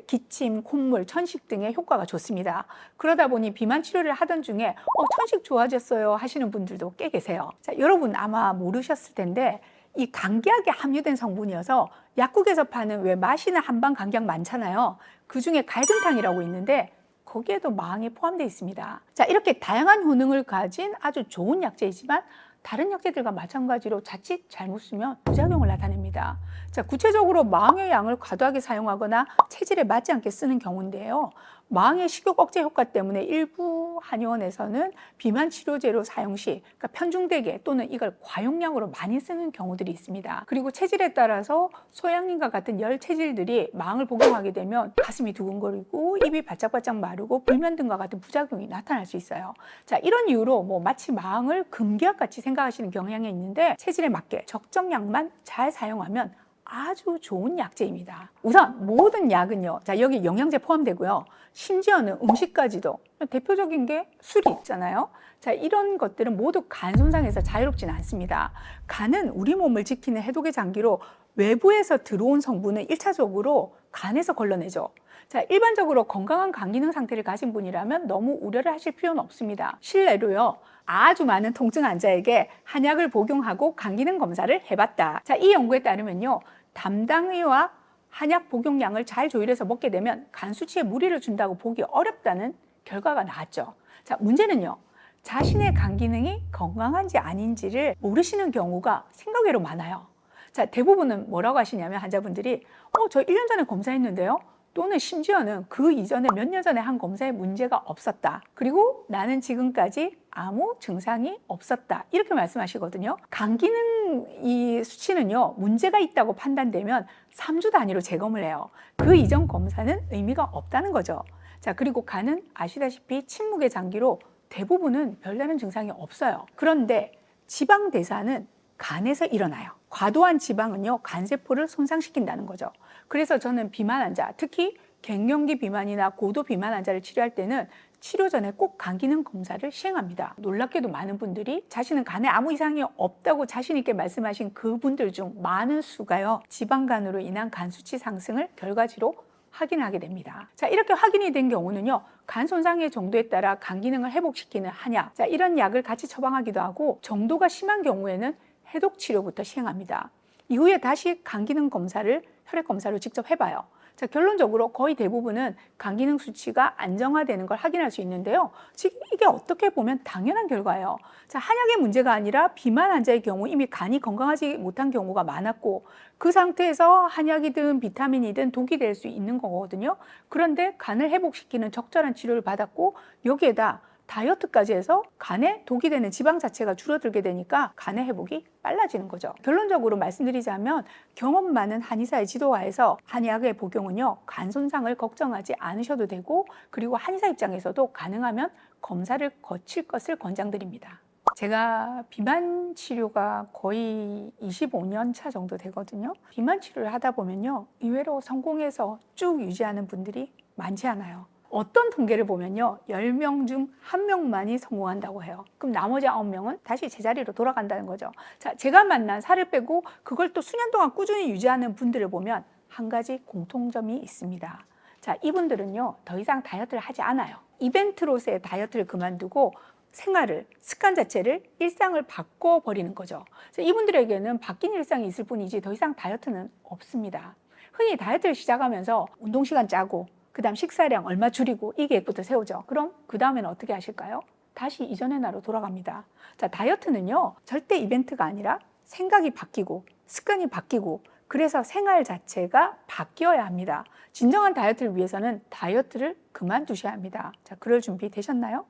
기침, 콧물, 천식 등의 효과가 좋습니다. 그러다 보니 비만 치료를 하던 중에 천식 좋아졌어요 하시는 분들도 꽤 계세요. 자, 여러분 아마 모르셨을 텐데 이 감기약에 함유된 성분이어서 약국에서 파는 왜 마시는 한방 감기약 많잖아요. 그중에 갈근탕이라고 있는데 거기에도 마항이 포함되어 있습니다. 자, 이렇게 다양한 효능을 가진 아주 좋은 약제이지만 다른 약제들과 마찬가지로 자칫 잘못 쓰면 부작용을 나타냅니다. 자, 구체적으로 마항의 양을 과도하게 사용하거나 체질에 맞지 않게 쓰는 경우인데요. 마항의 식욕 억제 효과 때문에 일부 한의원에서는 비만 치료제로 사용 시 그러니까 편중되게 또는 이걸 과용량으로 많이 쓰는 경우들이 있습니다. 그리고 체질에 따라서 소양인과 같은 열 체질들이 마항을 복용하게 되면 가슴이 두근거리고 입이 바짝바짝 마르고 불면 등과 같은 부작용이 나타날 수 있어요. 자, 이런 이유로 마치 마항을 금기약 같이 생각하시는 경향이 있는데 체질에 맞게 적정량만 잘 사용하면 아주 좋은 약제입니다. 우선 모든 약은요, 자, 여기 영양제 포함되고요. 심지어는 음식까지도 대표적인 게 술이 있잖아요. 자, 이런 것들은 모두 간 손상에서 자유롭지는 않습니다. 간은 우리 몸을 지키는 해독의 장기로 외부에서 들어온 성분을 1차적으로 간에서 걸러내죠. 자, 일반적으로 건강한 간 기능 상태를 가진 분이라면 너무 우려를 하실 필요는 없습니다. 실내로요, 아주 많은 통증 환자에게 한약을 복용하고 간 기능 검사를 해봤다. 자, 이 연구에 따르면요, 담당의와 한약 복용량을 잘 조율해서 먹게 되면 간 수치에 무리를 준다고 보기 어렵다는 결과가 나왔죠. 자, 문제는요, 자신의 간 기능이 건강한지 아닌지를 모르시는 경우가 생각외로 많아요. 자, 대부분은 뭐라고 하시냐면 환자분들이 저 1년 전에 검사했는데요. 또는 심지어는 그 이전에 몇 년 전에 한 검사에 문제가 없었다. 그리고 나는 지금까지 아무 증상이 없었다. 이렇게 말씀하시거든요. 간 기능 이 수치는요, 문제가 있다고 판단되면 3주 단위로 재검을 해요. 그 이전 검사는 의미가 없다는 거죠. 자, 그리고 간은 아시다시피 침묵의 장기로 대부분은 별다른 증상이 없어요. 그런데 지방 대사는 간에서 일어나요. 과도한 지방은요, 간세포를 손상시킨다는 거죠. 그래서 저는 비만 환자, 특히 갱년기 비만이나 고도 비만 환자를 치료할 때는 치료 전에 꼭 간 기능 검사를 시행합니다. 놀랍게도 많은 분들이 자신은 간에 아무 이상이 없다고 자신 있게 말씀하신 그분들 중 많은 수가요, 지방간으로 인한 간 수치 상승을 결과지로 확인하게 됩니다. 자, 이렇게 확인이 된 경우는요, 간 손상의 정도에 따라 간 기능을 회복시키는 한약, 자, 이런 약을 같이 처방하기도 하고, 정도가 심한 경우에는 해독 치료부터 시행합니다. 이후에 다시 간 기능 검사를 혈액 검사로 직접 해봐요. 자, 결론적으로 거의 대부분은 간 기능 수치가 안정화되는 걸 확인할 수 있는데요. 즉 이게 어떻게 보면 당연한 결과예요. 자, 한약의 문제가 아니라 비만 환자의 경우 이미 간이 건강하지 못한 경우가 많았고, 그 상태에서 한약이든 비타민이든 독이 될 수 있는 거거든요. 그런데 간을 회복시키는 적절한 치료를 받았고, 여기에다 다이어트까지 해서 간에 독이 되는 지방 자체가 줄어들게 되니까 간의 회복이 빨라지는 거죠. 결론적으로 말씀드리자면, 경험 많은 한의사의 지도하에서 한의학의 복용은요, 간 손상을 걱정하지 않으셔도 되고, 그리고 한의사 입장에서도 가능하면 검사를 거칠 것을 권장드립니다. 제가 비만 치료가 거의 25년 차 정도 되거든요. 비만 치료를 하다 보면요, 의외로 성공해서 쭉 유지하는 분들이 많지 않아요. 어떤 통계를 보면요, 10명 중 1명만이 성공한다고 해요. 그럼 나머지 9명은 다시 제자리로 돌아간다는 거죠. 자, 제가 만난 살을 빼고 그걸 또 수년 동안 꾸준히 유지하는 분들을 보면 한 가지 공통점이 있습니다. 자, 이분들은요, 더 이상 다이어트를 하지 않아요. 이벤트로서의 다이어트를 그만두고 생활을, 습관 자체를, 일상을 바꿔버리는 거죠. 자, 이분들에게는 바뀐 일상이 있을 뿐이지 더 이상 다이어트는 없습니다. 흔히 다이어트를 시작하면서 운동 시간 짜고, 그 다음 식사량 얼마 줄이고, 이 계획부터 세우죠. 그럼 그 다음에는 어떻게 하실까요? 다시 이전의 나로 돌아갑니다. 자, 다이어트는요, 절대 이벤트가 아니라 생각이 바뀌고 습관이 바뀌고, 그래서 생활 자체가 바뀌어야 합니다. 진정한 다이어트를 위해서는 다이어트를 그만두셔야 합니다. 자, 그럴 준비 되셨나요?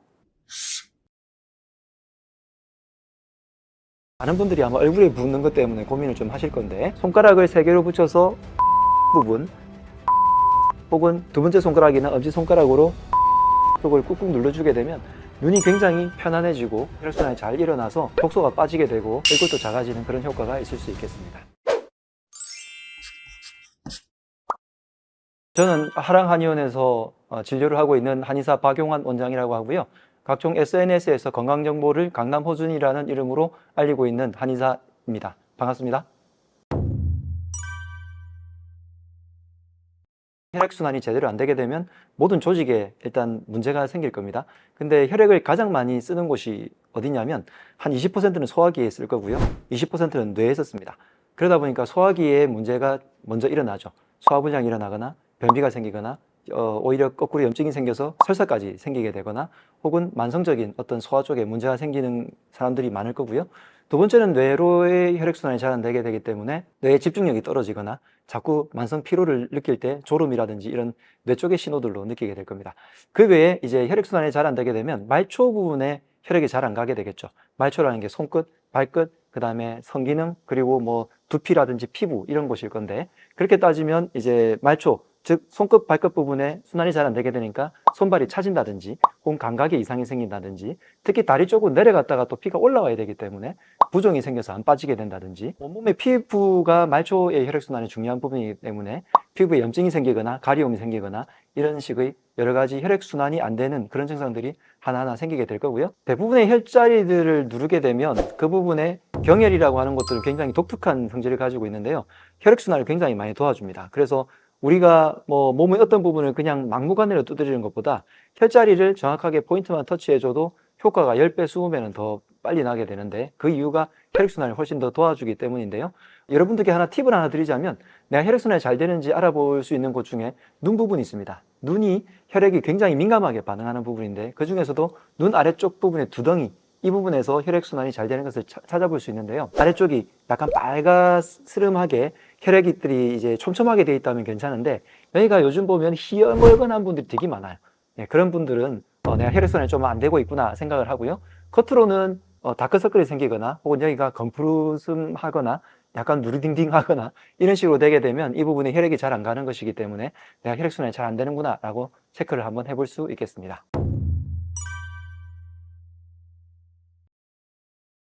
많은 분들이 아마 얼굴에 붓는 것 때문에 고민을 좀 하실 건데, 손가락을 3개로 붙여서 부분, 혹은 두 번째 손가락이나 엄지손가락으로 쪽을 꾹꾹 눌러주게 되면 눈이 굉장히 편안해지고 혈액순환이 잘 일어나서 독소가 빠지게 되고 얼굴도 작아지는 그런 효과가 있을 수 있겠습니다. 저는 하랑한의원에서 진료를 하고 있는 한의사 박용환 원장이라고 하고요. 각종 SNS에서 건강정보를 강남호준이라는 이름으로 알리고 있는 한의사입니다. 반갑습니다. 혈액순환이 제대로 안 되게 되면 모든 조직에 일단 문제가 생길 겁니다. 근데 혈액을 가장 많이 쓰는 곳이 어디냐면 한 20%는 소화기에 쓸 거고요. 20%는 뇌에 썼습니다. 그러다 보니까 소화기에 문제가 먼저 일어나죠. 소화불량이 일어나거나 변비가 생기거나 오히려 거꾸로 염증이 생겨서 설사까지 생기게 되거나 혹은 만성적인 어떤 소화 쪽에 문제가 생기는 사람들이 많을 거고요. 두 번째는 뇌로의 혈액순환이 잘 안 되게 되기 때문에 뇌의 집중력이 떨어지거나 자꾸 만성 피로를 느낄 때 졸음이라든지 이런 뇌 쪽의 신호들로 느끼게 될 겁니다. 그 외에 이제 혈액순환이 잘 안 되게 되면 말초 부분에 혈액이 잘 안 가게 되겠죠. 말초라는 게 손끝, 발끝, 그 다음에 성기능, 그리고 뭐 두피라든지 피부 이런 곳일 건데, 그렇게 따지면 이제 말초, 즉 손끝, 발끝 부분에 순환이 잘 안 되게 되니까 손발이 차진다든지 혹은 감각에 이상이 생긴다든지, 특히 다리 쪽으로 내려갔다가 또 피가 올라와야 되기 때문에 부종이 생겨서 안 빠지게 된다든지, 온몸의 피부가 말초의 혈액순환이 중요한 부분이기 때문에 피부에 염증이 생기거나 가려움이 생기거나 이런 식의 여러 가지 혈액순환이 안 되는 그런 증상들이 하나하나 생기게 될 거고요. 대부분의 혈자리들을 누르게 되면 그 부분에 경혈이라고 하는 것들은 굉장히 독특한 성질을 가지고 있는데요. 혈액순환을 굉장히 많이 도와줍니다. 그래서 우리가 뭐 몸의 어떤 부분을 그냥 막무가내로 두드리는 것보다 혈자리를 정확하게 포인트만 터치해줘도 효과가 10배, 20배는 더 빨리 나게 되는데, 그 이유가 혈액순환을 훨씬 더 도와주기 때문인데요. 여러분들께 팁을 하나 드리자면, 내가 혈액순환이 잘 되는지 알아볼 수 있는 곳 중에 눈 부분이 있습니다. 눈이 혈액이 굉장히 민감하게 반응하는 부분인데, 그 중에서도 눈 아래쪽 부분의 두덩이, 이 부분에서 혈액순환이 잘 되는 것을 찾아볼 수 있는데요. 아래쪽이 약간 빨가스름하게 혈액들이 이제 촘촘하게 되어 있다면 괜찮은데, 여기가 요즘 보면 희어멀건한 분들이 되게 많아요. 네, 그런 분들은 내가 혈액순환이 좀 안 되고 있구나 생각을 하고요. 겉으로는 다크서클이 생기거나 혹은 여기가 검푸르슴하거나 약간 누리딩딩하거나 이런 식으로 되게 되면 이 부분에 혈액이 잘 안 가는 것이기 때문에 내가 혈액순환이 잘 안 되는구나 라고 체크를 한번 해볼 수 있겠습니다.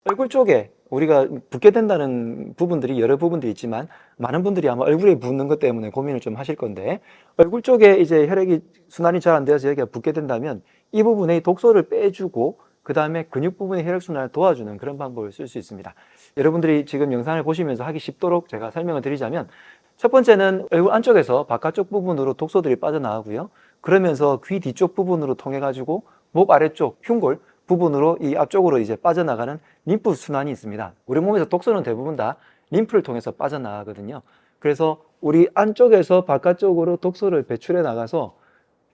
얼굴 쪽에 우리가 붓게 된다는 부분들이 여러 부분들이 있지만, 많은 분들이 아마 얼굴에 붓는 것 때문에 고민을 좀 하실 건데, 얼굴 쪽에 이제 혈액이 순환이 잘 안 되어서 여기가 붓게 된다면 이 부분에 독소를 빼주고 그 다음에 근육 부분의 혈액순환을 도와주는 그런 방법을 쓸 수 있습니다. 여러분들이 지금 영상을 보시면서 하기 쉽도록 제가 설명을 드리자면, 첫 번째는 얼굴 안쪽에서 바깥쪽 부분으로 독소들이 빠져나가고요. 그러면서 귀 뒤쪽 부분으로 통해 가지고 목 아래쪽 흉골 부분으로 이 앞쪽으로 이제 빠져나가는 림프 순환이 있습니다. 우리 몸에서 독소는 대부분 다 림프를 통해서 빠져나가거든요. 그래서 우리 안쪽에서 바깥쪽으로 독소를 배출해 나가서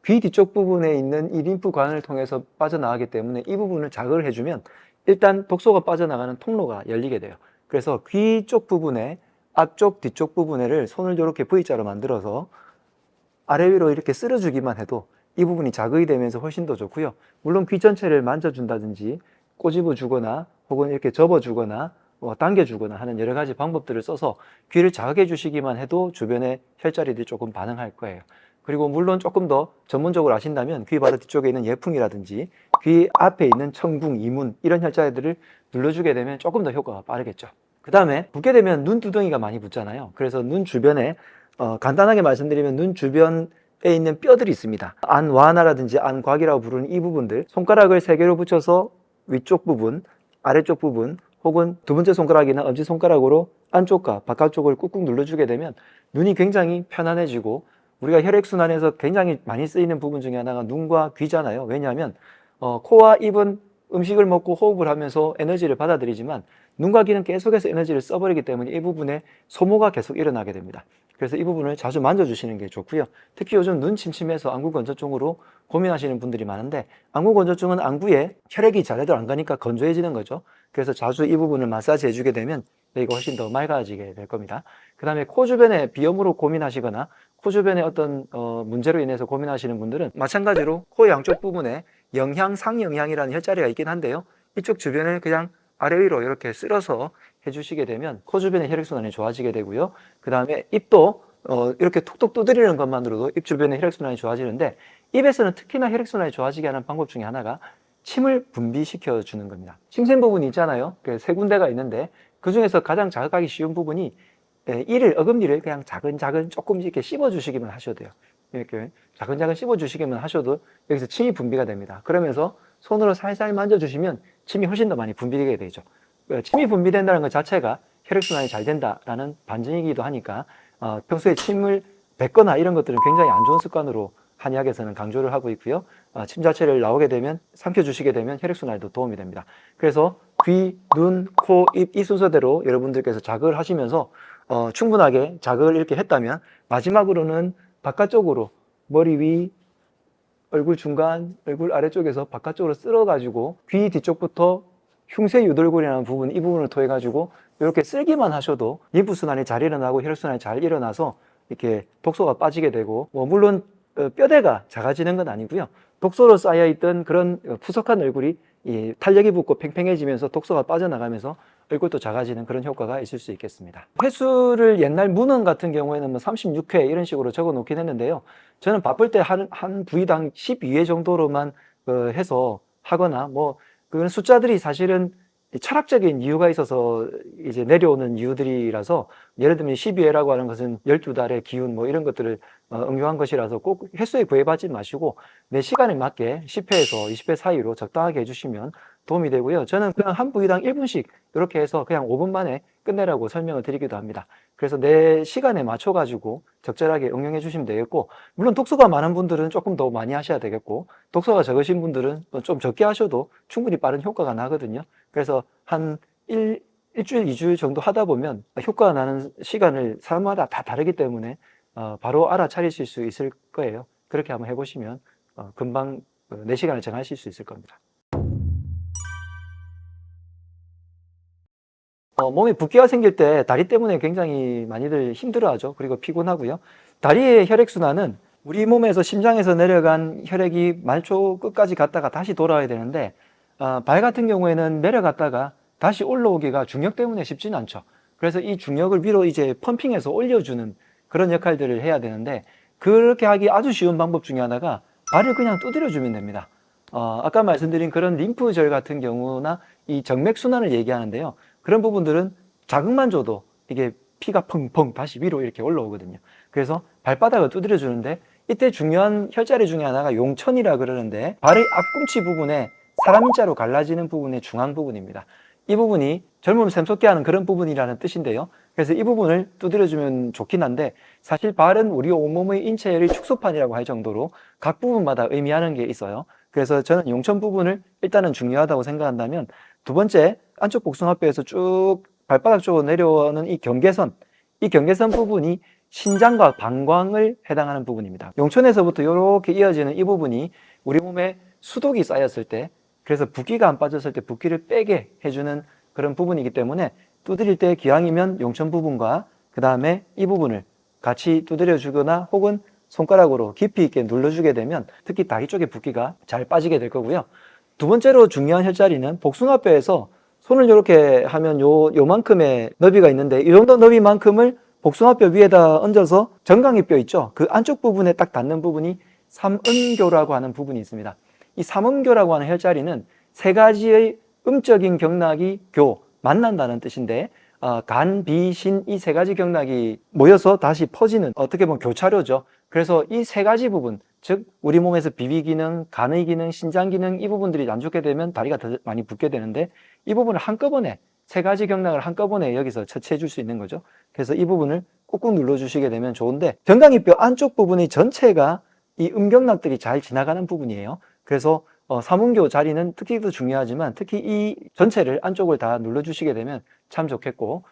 귀 뒤쪽 부분에 있는 이 림프관을 통해서 빠져나가기 때문에 이 부분을 자극을 해주면 일단 독소가 빠져나가는 통로가 열리게 돼요. 그래서 귀 쪽 부분에 앞쪽 뒤쪽 부분을 손을 이렇게 V자로 만들어서 아래 위로 이렇게 쓸어주기만 해도 이 부분이 자극이 되면서 훨씬 더 좋고요. 물론 귀 전체를 만져준다든지 꼬집어 주거나 혹은 이렇게 접어주거나 당겨주거나 하는 여러 가지 방법들을 써서 귀를 자극해 주시기만 해도 주변의 혈자리들이 조금 반응할 거예요. 그리고 물론 조금 더 전문적으로 아신다면 귀 바로 뒤쪽에 있는 예풍이라든지 귀 앞에 있는 청궁, 이문 이런 혈자리들을 눌러주게 되면 조금 더 효과가 빠르겠죠. 그 다음에 붓게 되면 눈두덩이가 많이 붓잖아요. 그래서 눈 주변에 간단하게 말씀드리면 눈 주변에 있는 뼈들이 있습니다. 안와나라든지 안곽이라고 부르는 이 부분들, 손가락을 3개로 붙여서 위쪽 부분, 아래쪽 부분 혹은 두 번째 손가락이나 엄지손가락으로 안쪽과 바깥쪽을 꾹꾹 눌러주게 되면 눈이 굉장히 편안해지고, 우리가 혈액순환에서 굉장히 많이 쓰이는 부분 중에 하나가 눈과 귀잖아요. 왜냐하면 코와 입은 음식을 먹고 호흡을 하면서 에너지를 받아들이지만 눈과 귀는 계속해서 에너지를 써버리기 때문에 이 부분에 소모가 계속 일어나게 됩니다. 그래서 이 부분을 자주 만져주시는 게 좋고요. 특히 요즘 눈 침침해서 안구건조증으로 고민하시는 분들이 많은데, 안구건조증은 안구에 혈액이 제대로 안 가니까 건조해지는 거죠. 그래서 자주 이 부분을 마사지 해주게 되면 여기가 훨씬 더 맑아지게 될 겁니다. 그 다음에 코 주변에 비염으로 고민하시거나 코 주변에 어떤 문제로 인해서 고민하시는 분들은 마찬가지로 코 양쪽 부분에 상영향이라는 혈자리가 있긴 한데요. 이쪽 주변을 그냥 아래 위로 이렇게 쓸어서 해주시게 되면 코 주변의 혈액순환이 좋아지게 되고요. 그 다음에 입도 이렇게 툭툭 두드리는 것만으로도 입 주변의 혈액순환이 좋아지는데, 입에서는 특히나 혈액순환이 좋아지게 하는 방법 중에 하나가 침을 분비시켜 주는 겁니다. 침샘 부분이 있잖아요. 세 군데가 있는데 그 중에서 가장 자극하기 쉬운 부분이 어금니를 그냥 작은 조금 이렇게 씹어주시기만 하셔도 돼요. 이렇게 작은 씹어주시기만 하셔도 여기서 침이 분비가 됩니다. 그러면서 손으로 살살 만져주시면 침이 훨씬 더 많이 분비되게 되죠. 침이 분비된다는 것 자체가 혈액순환이 잘 된다라는 반증이기도 하니까 평소에 침을 뱉거나 이런 것들은 굉장히 안 좋은 습관으로 한의학에서는 강조를 하고 있고요. 침 자체를 나오게 되면 삼켜주시게 되면 혈액순환에도 도움이 됩니다. 그래서 귀, 눈, 코, 입 이 순서대로 여러분들께서 자극을 하시면서 충분하게 자극을 이렇게 했다면 마지막으로는 바깥쪽으로 머리 위, 얼굴 중간, 얼굴 아래쪽에서 바깥쪽으로 쓸어가지고 귀 뒤쪽부터 흉쇄 유돌골이라는 부분, 이 부분을 통해 가지고 이렇게 쓸기만 하셔도 림프순환이 잘 일어나고 혈액순환이 잘 일어나서 이렇게 독소가 빠지게 되고, 물론 뼈대가 작아지는 건 아니고요. 독소로 쌓여있던 그런 푸석한 얼굴이 탄력이 붙고 팽팽해지면서 독소가 빠져나가면서 얼굴도 작아지는 그런 효과가 있을 수 있겠습니다. 횟수를 옛날 문헌 같은 경우에는 뭐 36회 이런 식으로 적어 놓긴 했는데요. 저는 바쁠 때 한 부위당 12회 정도로만 해서 하거나, 그런 숫자들이 사실은 철학적인 이유가 있어서 이제 내려오는 이유들이라서, 예를 들면 12회라고 하는 것은 12달의 기운 이런 것들을 응용한 것이라서 꼭 횟수에 구애받지 마시고 내 시간에 맞게 10회에서 20회 사이로 적당하게 해주시면 도움이 되고요. 저는 그냥 한 부위당 1분씩 이렇게 해서 그냥 5분 만에 끝내라고 설명을 드리기도 합니다. 그래서 내 시간에 맞춰 가지고 적절하게 응용해 주시면 되겠고, 물론 독소가 많은 분들은 조금 더 많이 하셔야 되겠고, 독소가 적으신 분들은 좀 적게 하셔도 충분히 빠른 효과가 나거든요. 그래서 한 일주일, 2주일 정도 하다 보면 효과가 나는 시간을 사람마다 다 다르기 때문에 바로 알아차리실 수 있을 거예요. 그렇게 한번 해보시면 금방 내 시간을 정하실 수 있을 겁니다. 몸에 붓기가 생길 때 다리 때문에 굉장히 많이들 힘들어하죠. 그리고 피곤하고요. 다리의 혈액순환은 우리 몸에서 심장에서 내려간 혈액이 말초 끝까지 갔다가 다시 돌아와야 되는데, 발 같은 경우에는 내려갔다가 다시 올라오기가 중력 때문에 쉽지는 않죠. 그래서 이 중력을 위로 이제 펌핑해서 올려주는 그런 역할들을 해야 되는데, 그렇게 하기 아주 쉬운 방법 중에 하나가 발을 그냥 두드려주면 됩니다. 아까 말씀드린 그런 림프절 같은 경우나 이 정맥순환을 얘기하는데요. 그런 부분들은 자극만 줘도 이게 피가 펑펑 다시 위로 이렇게 올라오거든요. 그래서 발바닥을 두드려 주는데 이때 중요한 혈자리 중에 하나가 용천이라 그러는데 발의 앞꿈치 부분에 사람 인자로 갈라지는 부분의 중앙 부분입니다. 이 부분이 젊음을 샘솟게 하는 그런 부분이라는 뜻인데요. 그래서 이 부분을 두드려주면 좋긴 한데 사실 발은 우리 온몸의 인체의 축소판이라고 할 정도로 각 부분마다 의미하는 게 있어요. 그래서 저는 용천 부분을 일단은 중요하다고 생각한다면 두 번째 안쪽 복숭아뼈에서 쭉 발바닥 쪽으로 내려오는 이 경계선 부분이 신장과 방광을 해당하는 부분입니다. 용천에서부터 이렇게 이어지는 이 부분이 우리 몸에 수독이 쌓였을 때 그래서 붓기가 안 빠졌을 때 붓기를 빼게 해주는 그런 부분이기 때문에 두드릴 때 기왕이면 용천 부분과 그 다음에 이 부분을 같이 두드려 주거나 혹은 손가락으로 깊이 있게 눌러주게 되면 특히 다리 쪽에 붓기가 잘 빠지게 될 거고요. 두 번째로 중요한 혈자리는 복숭아뼈에서 손을 이렇게 하면 요만큼의 너비가 있는데 이 정도 너비만큼을 복숭아뼈 위에다 얹어서 정강이 뼈 있죠. 그 안쪽 부분에 딱 닿는 부분이 삼음교라고 하는 부분이 있습니다. 이 삼음교라고 하는 혈자리는 세 가지의 음적인 경락이 만난다는 뜻인데 간, 비, 신 이 세 가지 경락이 모여서 다시 퍼지는 어떻게 보면 교차로죠. 그래서 이 세 가지 부분, 즉 우리 몸에서 비위 기능, 간의 기능, 신장 기능 이 부분들이 안 좋게 되면 다리가 더 많이 붓게 되는데 이 부분을 한꺼번에 세 가지 경락을 한꺼번에 여기서 처치해 줄 수 있는 거죠. 그래서 이 부분을 꾹꾹 눌러 주시게 되면 좋은데 정강이뼈 안쪽 부분의 전체가 이 음경락들이 잘 지나가는 부분이에요. 그래서 삼음교 자리는 특히 더 중요하지만 특히 이 전체를 안쪽을 다 눌러주시게 되면 참 좋겠고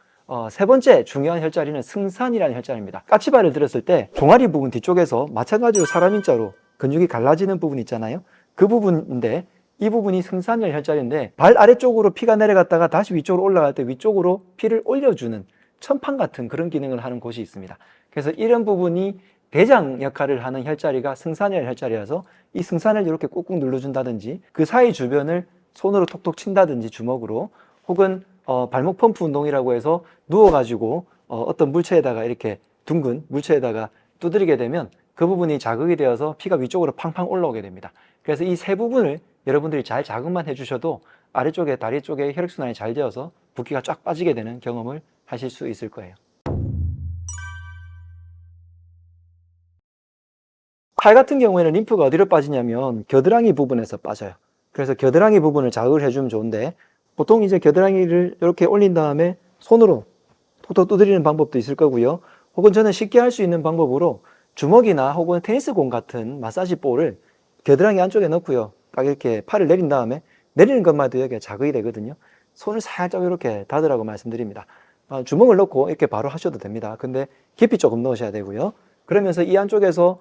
세 번째 중요한 혈자리는 승산이라는 혈자리입니다. 까치발을 들었을 때 종아리 부분 뒤쪽에서 마찬가지로 사람 인자로 근육이 갈라지는 부분 있잖아요. 그 부분인데 이 부분이 승산열 혈자리인데 발 아래쪽으로 피가 내려갔다가 다시 위쪽으로 올라갈 때 위쪽으로 피를 올려주는 천판 같은 그런 기능을 하는 곳이 있습니다. 그래서 이런 부분이 대장 역할을 하는 혈자리가 승산열 혈자리라서 이 승산을 이렇게 꾹꾹 눌러준다든지 그 사이 주변을 손으로 톡톡 친다든지 주먹으로 혹은 발목 펌프 운동이라고 해서 누워가지고 어떤 물체에다가 이렇게 둥근 물체에다가 두드리게 되면 그 부분이 자극이 되어서 피가 위쪽으로 팡팡 올라오게 됩니다. 그래서 이 세 부분을 여러분들이 잘 자극만 해주셔도 아래쪽에 다리 쪽에 혈액순환이 잘 되어서 붓기가 쫙 빠지게 되는 경험을 하실 수 있을 거예요. 팔 같은 경우에는 림프가 어디로 빠지냐면 겨드랑이 부분에서 빠져요. 그래서 겨드랑이 부분을 자극을 해주면 좋은데 보통 이제 겨드랑이를 이렇게 올린 다음에 손으로 톡톡 두드리는 방법도 있을 거고요. 혹은 저는 쉽게 할 수 있는 방법으로 주먹이나 혹은 테니스공 같은 마사지 볼을 겨드랑이 안쪽에 넣고요. 딱 이렇게 팔을 내린 다음에 내리는 것만 해도 여기가 자극이 되거든요. 손을 살짝 이렇게 닫으라고 말씀드립니다. 주먹을 넣고 이렇게 바로 하셔도 됩니다. 근데 깊이 조금 넣으셔야 되고요. 그러면서 이 안쪽에서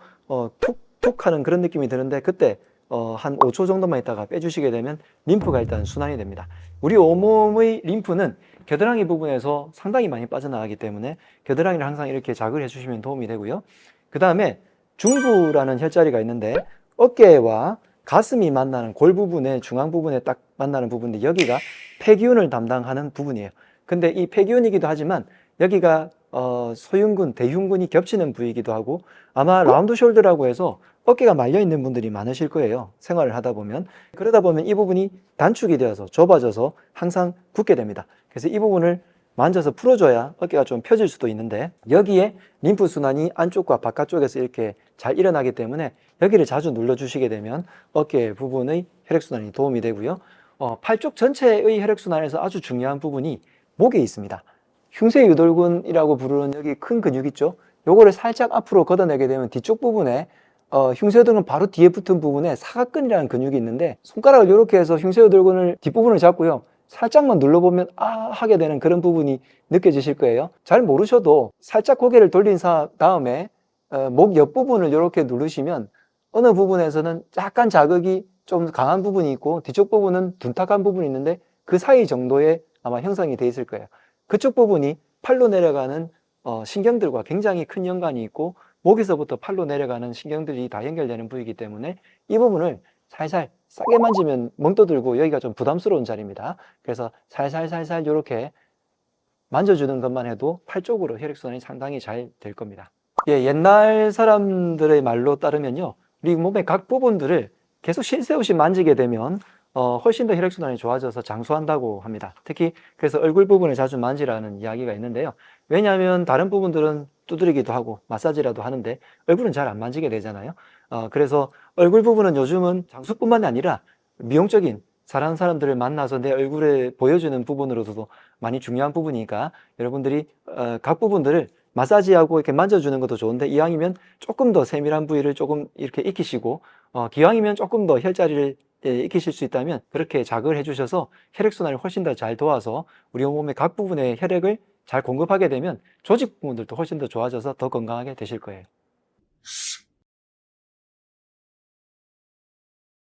툭툭 하는 그런 느낌이 드는데 그때 한 5초 정도만 있다가 빼주시게 되면 림프가 일단 순환이 됩니다. 우리 온몸의 림프는 겨드랑이 부분에서 상당히 많이 빠져나가기 때문에 겨드랑이를 항상 이렇게 자극을 해주시면 도움이 되고요. 그 다음에 중부라는 혈자리가 있는데 어깨와 가슴이 만나는 골 부분에 중앙 부분에 딱 만나는 부분인데 여기가 폐기운을 담당하는 부분이에요. 근데 이 폐기운이기도 하지만 여기가 소흉근, 대흉근이 겹치는 부위이기도 하고 아마 라운드 숄더라고 해서 어깨가 말려 있는 분들이 많으실 거예요. 생활을 하다 보면. 그러다 보면 이 부분이 단축이 되어서 좁아져서 항상 굳게 됩니다. 그래서 이 부분을 만져서 풀어줘야 어깨가 좀 펴질 수도 있는데 여기에 림프 순환이 안쪽과 바깥쪽에서 이렇게 잘 일어나기 때문에 여기를 자주 눌러주시게 되면 어깨 부분의 혈액순환이 도움이 되고요. 팔 쪽 전체의 혈액순환에서 아주 중요한 부분이 목에 있습니다. 흉쇄유돌근이라고 부르는 여기 큰 근육 있죠? 요거를 살짝 앞으로 걷어내게 되면 뒤쪽 부분에 흉쇄유돌근 바로 뒤에 붙은 부분에 사각근이라는 근육이 있는데 손가락을 이렇게 해서 흉쇄유돌근을 뒷부분을 잡고요. 살짝만 눌러보면 하게 되는 그런 부분이 느껴지실 거예요. 잘 모르셔도 살짝 고개를 돌린 다음에 목 옆부분을 이렇게 누르시면 어느 부분에서는 약간 자극이 좀 강한 부분이 있고 뒤쪽 부분은 둔탁한 부분이 있는데 그 사이 정도에 아마 형성이 돼 있을 거예요. 그쪽 부분이 팔로 내려가는 신경들과 굉장히 큰 연관이 있고 목에서부터 팔로 내려가는 신경들이 다 연결되는 부위이기 때문에 이 부분을 살살 싸게 만지면 멍 떠들고 여기가 좀 부담스러운 자리입니다. 그래서 살살살살 이렇게 만져주는 것만 해도 팔 쪽으로 혈액순환이 상당히 잘 될 겁니다. 예, 옛날 사람들의 말로 따르면요, 우리 몸의 각 부분들을 계속 쉴 새 없이 만지게 되면 훨씬 더 혈액순환이 좋아져서 장수한다고 합니다. 특히 그래서 얼굴 부분을 자주 만지라는 이야기가 있는데요. 왜냐하면 다른 부분들은 두드리기도 하고 마사지라도 하는데 얼굴은 잘 안 만지게 되잖아요. 그래서 얼굴 부분은 요즘은 장수뿐만 아니라 미용적인 사랑하는 사람들을 만나서 내 얼굴에 보여주는 부분으로서도 많이 중요한 부분이니까 여러분들이 각 부분들을 마사지하고 이렇게 만져주는 것도 좋은데 이왕이면 조금 더 세밀한 부위를 조금 이렇게 익히시고 기왕이면 조금 더 혈자리를 익히실 수 있다면 그렇게 자극을 해주셔서 혈액순환을 훨씬 더 잘 도와서 우리 몸의 각 부분의 혈액을 잘 공급하게 되면 조직 부분들도 훨씬 더 좋아져서 더 건강하게 되실 거예요.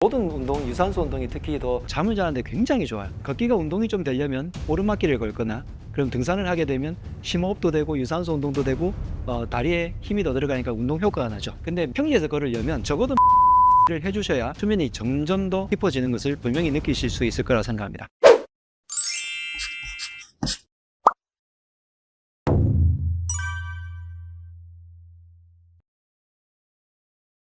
모든 운동, 유산소 운동이 특히 더 잠을 자는데 굉장히 좋아요. 걷기가 운동이 좀 되려면 오르막길을 걸거나 그럼 등산을 하게 되면 심호흡도 되고 유산소 운동도 되고 다리에 힘이 더 들어가니까 운동 효과가 나죠. 근데 평지에서 걸으려면 적어도 를 해주셔야 수면이 점점 더 깊어지는 것을 분명히 느끼실 수 있을 거라고 생각합니다.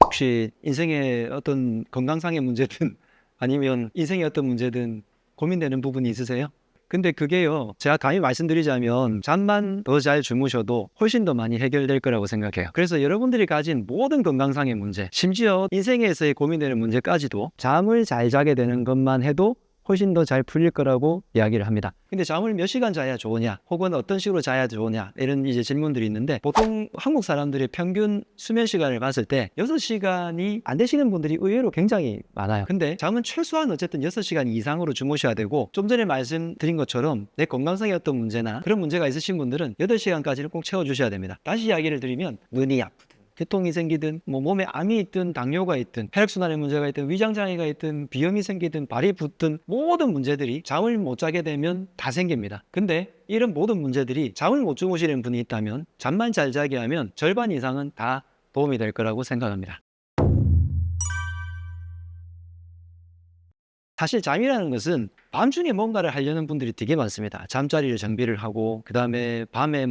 혹시 인생의 어떤 건강상의 문제든 아니면 인생의 어떤 문제든 고민되는 부분이 있으세요? 근데 그게요, 제가 감히 말씀드리자면 잠만 더 잘 주무셔도 훨씬 더 많이 해결될 거라고 생각해요. 그래서 여러분들이 가진 모든 건강상의 문제, 심지어 인생에서의 고민되는 문제까지도 잠을 잘 자게 되는 것만 해도 훨씬 더 잘 풀릴 거라고 이야기를 합니다. 근데 잠을 몇 시간 자야 좋으냐, 혹은 어떤 식으로 자야 좋으냐, 이런 이제 질문들이 있는데 보통 한국 사람들의 평균 수면 시간을 봤을 때 6시간이 안 되시는 분들이 의외로 굉장히 많아요. 근데 잠은 최소한 어쨌든 6시간 이상으로 주무셔야 되고, 좀 전에 말씀드린 것처럼 내 건강상의 어떤 문제나 그런 문제가 있으신 분들은 8시간까지는 꼭 채워주셔야 됩니다. 다시 이야기를 드리면 눈이 아프든 두통이 생기든 몸에 암이 있든 당뇨가 있든 혈액순환에 문제가 있든 위장장애가 있든 비염이 생기든 발이 붓든 모든 문제들이 잠을 못 자게 되면 다 생깁니다. 근데 이런 모든 문제들이 잠을 못 주무시는 분이 있다면 잠만 잘 자게 하면 절반 이상은 다 도움이 될 거라고 생각합니다. 사실 잠이라는 것은 밤중에 뭔가를 하려는 분들이 되게 많습니다. 잠자리를 정비를 하고 그 다음에 밤에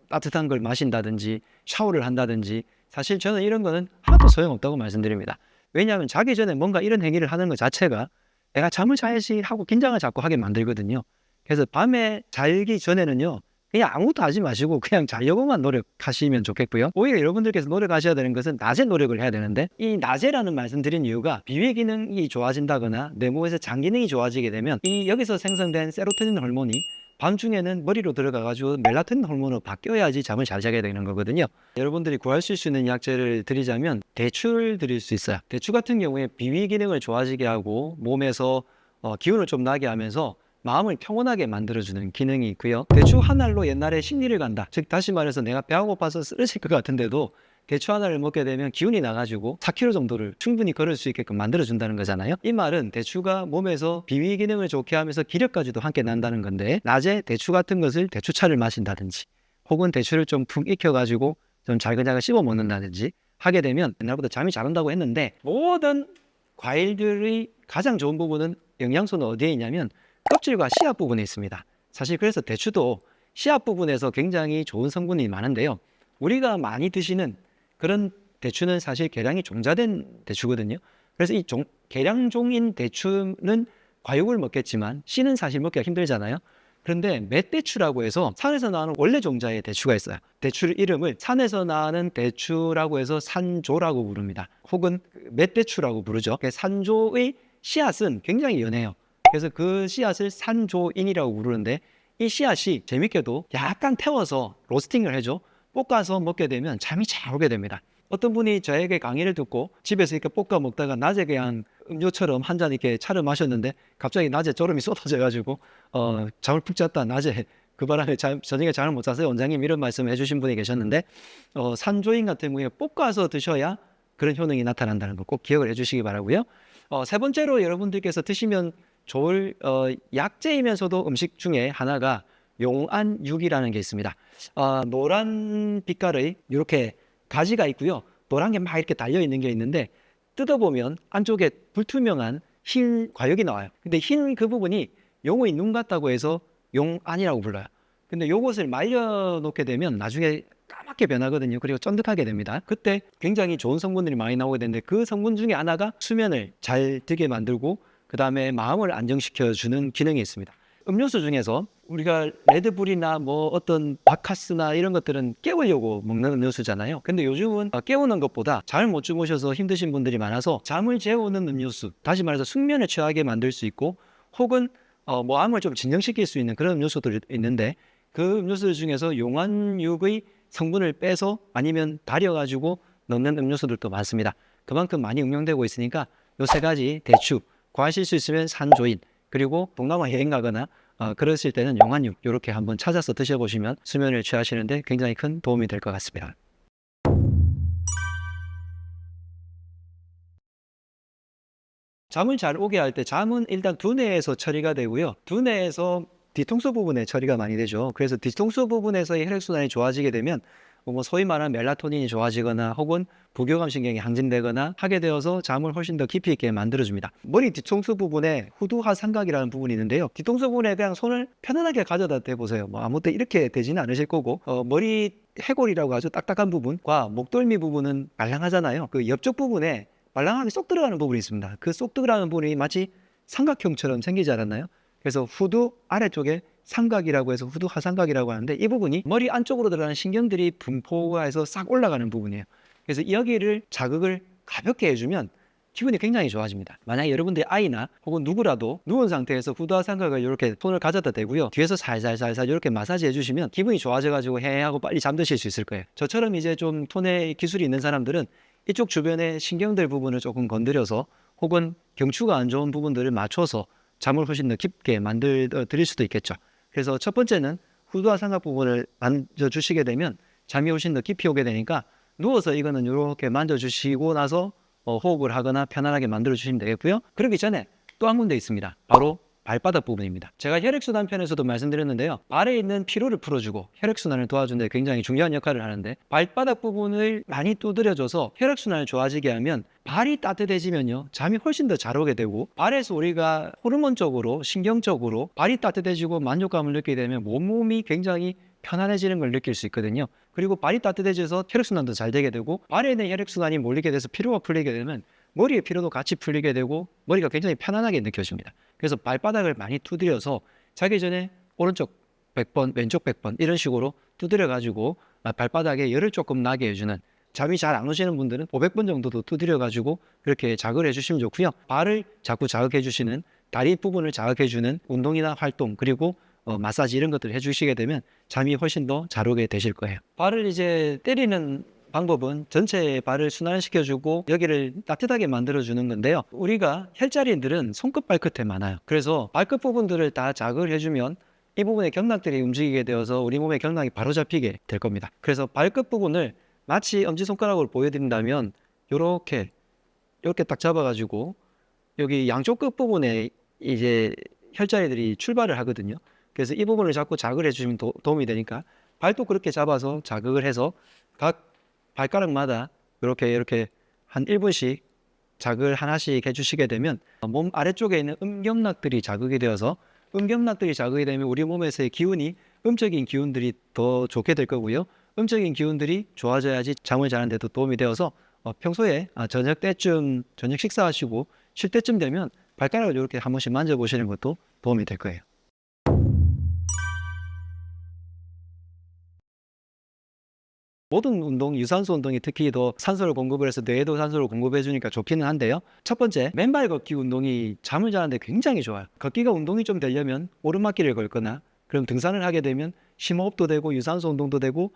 따뜻한 걸 마신다든지 샤워를 한다든지, 사실 저는 이런 거는 하나도 소용없다고 말씀드립니다. 왜냐하면 자기 전에 뭔가 이런 행위를 하는 것 자체가 내가 잠을 자야지 하고 긴장을 자꾸 하게 만들거든요. 그래서 밤에 자기 전에는요, 그냥 아무것도 하지 마시고 그냥 자려고만 노력하시면 좋겠고요. 오히려 여러분들께서 노력하셔야 되는 것은 낮에 노력을 해야 되는데, 이 낮에라는 말씀드린 이유가 비위 기능이 좋아진다거나 내 몸에서 장 기능이 좋아지게 되면 이 여기서 생성된 세로토닌 호르몬이 밤중에는 머리로 들어가가지고 멜라토닌 호르몬으로 바뀌어야지 잠을 잘 자게 되는 거거든요. 여러분들이 구하실 수 있는 약재를 드리자면 대추를 드릴 수 있어요. 대추 같은 경우에 비위 기능을 좋아지게 하고 몸에서 기운을 좀 나게 하면서 마음을 평온하게 만들어주는 기능이 있고요. 대추 한 알로 옛날에 심리를 간다. 즉 다시 말해서 내가 배가 고파서 쓰러질 것 같은데도 대추 하나를 먹게 되면 기운이 나가지고 4km 정도를 충분히 걸을 수 있게끔 만들어준다는 거잖아요. 이 말은 대추가 몸에서 비위 기능을 좋게 하면서 기력까지도 함께 난다는 건데, 낮에 대추 같은 것을 대추차를 마신다든지 혹은 대추를 좀 푹 익혀가지고 좀 잘근잘근 씹어 먹는다든지 하게 되면 옛날보다 잠이 잘 온다고 했는데, 모든 과일들의 가장 좋은 부분은 영양소는 어디에 있냐면 껍질과 씨앗 부분에 있습니다. 사실 그래서 대추도 씨앗 부분에서 굉장히 좋은 성분이 많은데요, 우리가 많이 드시는 그런 대추는 사실 계량이 종자된 대추거든요. 그래서 이 계량종인 대추는 과육을 먹겠지만 씨는 사실 먹기가 힘들잖아요. 그런데 맷대추라고 해서 산에서 나는 원래 종자의 대추가 있어요. 대추 이름을 산에서 나는 대추라고 해서 산조라고 부릅니다. 혹은 맷대추라고 부르죠. 산조의 씨앗은 굉장히 연해요. 그래서 그 씨앗을 산조인이라고 부르는데, 이 씨앗이 재밌게도 약간 태워서 로스팅을 해줘 볶아서 먹게 되면 잠이 잘 오게 됩니다. 어떤 분이 저에게 강의를 듣고 집에서 이렇게 볶아 먹다가 낮에 그냥 음료처럼 한 잔 이렇게 차를 마셨는데 갑자기 낮에 졸음이 쏟아져가지고 잠을 푹 잤다. 낮에 그 바람에 저녁에 잠을 못 자서요. 원장님 이런 말씀을 해주신 분이 계셨는데, 산조인 같은 경우에 볶아서 드셔야 그런 효능이 나타난다는 거 꼭 기억을 해주시기 바라고요. 세 번째로 여러분들께서 드시면 좋을 약재이면서도 음식 중에 하나가 용안육이라는 게 있습니다. 노란 빛깔의 이렇게 가지가 있고요. 노란 게 막 이렇게 달려 있는 게 있는데, 뜯어보면 안쪽에 불투명한 흰 과육이 나와요. 근데 흰 그 부분이 용의 눈 같다고 해서 용안이라고 불러요. 근데 요것을 말려놓게 되면 나중에 까맣게 변하거든요. 그리고 쫀득하게 됩니다. 그때 굉장히 좋은 성분들이 많이 나오게 되는데, 그 성분 중에 하나가 수면을 잘 들게 만들고 그 다음에 마음을 안정시켜주는 기능이 있습니다. 음료수 중에서 우리가 레드불이나 뭐 어떤 바카스나 이런 것들은 깨우려고 먹는 음료수잖아요. 근데 요즘은 깨우는 것보다 잠을 못 주무셔서 힘드신 분들이 많아서 잠을 재우는 음료수, 다시 말해서 숙면에 취하게 만들 수 있고, 혹은 뭐 암을 좀 진정시킬 수 있는 그런 음료수들이 있는데, 그 음료수들 중에서 용환육의 성분을 빼서 아니면 달여가지고 넣는 음료수들도 많습니다. 그만큼 많이 응용되고 있으니까 요 세 가지 대추, 구하실 수 있으면 산조인, 그리고 동남아 여행 가거나 그러실 때는 용환육 이렇게 한번 찾아서 드셔보시면 수면을 취하시는데 굉장히 큰 도움이 될 것 같습니다. 잠을 잘 오게 할 때 잠은 일단 두뇌에서 처리가 되고요. 두뇌에서 뒤통수 부분에 처리가 많이 되죠. 그래서 뒤통수 부분에서의 혈액순환이 좋아지게 되면 뭐 소위 말하는 멜라토닌이 좋아지거나 혹은 부교감 신경이 항진되거나 하게 되어서 잠을 훨씬 더 깊이 있게 만들어줍니다. 머리 뒤통수 부분에 후두하삼각이라는 부분이 있는데요. 뒤통수 부분에 그냥 손을 편안하게 가져다 대보세요. 뭐 아무 때 이렇게 되지는 않으실 거고, 머리 해골이라고 아주 딱딱한 부분과 목덜미 부분은 말랑하잖아요. 그 옆쪽 부분에 말랑하게 쏙 들어가는 부분이 있습니다. 그 쏙 들어가는 부분이 마치 삼각형처럼 생기지 않았나요? 그래서 후두 아래쪽에 삼각이라고 해서 후두 하삼각이라고 하는데, 이 부분이 머리 안쪽으로 들어가는 신경들이 분포가 해서 싹 올라가는 부분이에요. 그래서 여기를 자극을 가볍게 해주면 기분이 굉장히 좋아집니다. 만약에 여러분들의 아이나 혹은 누구라도 누운 상태에서 후두 하삼각을 이렇게 손을 가져다 대고요, 뒤에서 살살살살 이렇게 마사지 해주시면 기분이 좋아져가지고 해하고 빨리 잠드실 수 있을 거예요. 저처럼 이제 좀 톤의 기술이 있는 사람들은 이쪽 주변의 신경들 부분을 조금 건드려서 혹은 경추가 안 좋은 부분들을 맞춰서 잠을 훨씬 더 깊게 만들어 드릴 수도 있겠죠. 그래서 첫 번째는 후두와 삼각 부분을 만져주시게 되면 잠이 훨씬 더 깊이 오게 되니까, 누워서 이거는 이렇게 만져주시고 나서 호흡을 하거나 편안하게 만들어 주시면 되겠고요. 그러기 전에 또 한 군데 있습니다. 바로 발바닥 부분입니다. 제가 혈액순환 편에서도 말씀드렸는데요, 발에 있는 피로를 풀어주고 혈액순환을 도와주는 데 굉장히 중요한 역할을 하는데, 발바닥 부분을 많이 두드려줘서 혈액순환을 좋아지게 하면 발이 따뜻해지면요 잠이 훨씬 더 잘 오게 되고, 발에서 우리가 호르몬적으로 신경적으로 발이 따뜻해지고 만족감을 느끼게 되면 몸이 굉장히 편안해지는 걸 느낄 수 있거든요. 그리고 발이 따뜻해져서 혈액순환도 잘 되게 되고, 발에 있는 혈액순환이 몰리게 돼서 피로가 풀리게 되면 머리의 피로도 같이 풀리게 되고 머리가 굉장히 편안하게 느껴집니다. 그래서 발바닥을 많이 두드려서 자기 전에 오른쪽 100번, 왼쪽 100번 이런 식으로 두드려 가지고 발바닥에 열을 조금 나게 해주는, 잠이 잘 안 오시는 분들은 500번 정도도 두드려 가지고 그렇게 자극을 해주시면 좋고요. 발을 자꾸 자극해 주시는, 다리 부분을 자극해 주는 운동이나 활동, 그리고 마사지 이런 것들을 해주시게 되면 잠이 훨씬 더 잘 오게 되실 거예요. 발을 이제 때리는 방법은 전체 발을 순환시켜주고 여기를 따뜻하게 만들어주는 건데요, 우리가 혈자리들은 손끝 발끝에 많아요. 그래서 발끝 부분들을 다 자극을 해주면 이 부분의 경락들이 움직이게 되어서 우리 몸의 경락이 바로 잡히게 될 겁니다. 그래서 발끝 부분을 마치 엄지손가락으로 보여드린다면 이렇게 딱 잡아가지고 여기 양쪽 끝 부분에 이제 혈자리들이 출발을 하거든요. 그래서 이 부분을 자꾸 자극을 해주시면 도움이 되니까 발도 그렇게 잡아서 자극을 해서 각 발가락마다 이렇게 한 1분씩 자극을 하나씩 해주시게 되면 몸 아래쪽에 있는 음경락들이 자극이 되어서, 음경락들이 자극이 되면 우리 몸에서의 기운이, 음적인 기운들이 더 좋게 될 거고요. 음적인 기운들이 좋아져야지 잠을 자는 데도 도움이 되어서 평소에 저녁 때쯤, 저녁 식사하시고 쉴 때쯤 되면 발가락을 이렇게 한 번씩 만져보시는 것도 도움이 될 거예요. 모든 운동, 유산소 운동이 특히 더 산소를 공급을 해서 뇌에도 산소를 공급해 주니까 좋기는 한데요, 첫 번째 맨발 걷기 운동이 잠을 자는데 굉장히 좋아요. 걷기가 운동이 좀 되려면 오르막길을 걷거나, 그럼 등산을 하게 되면 심호흡도 되고 유산소 운동도 되고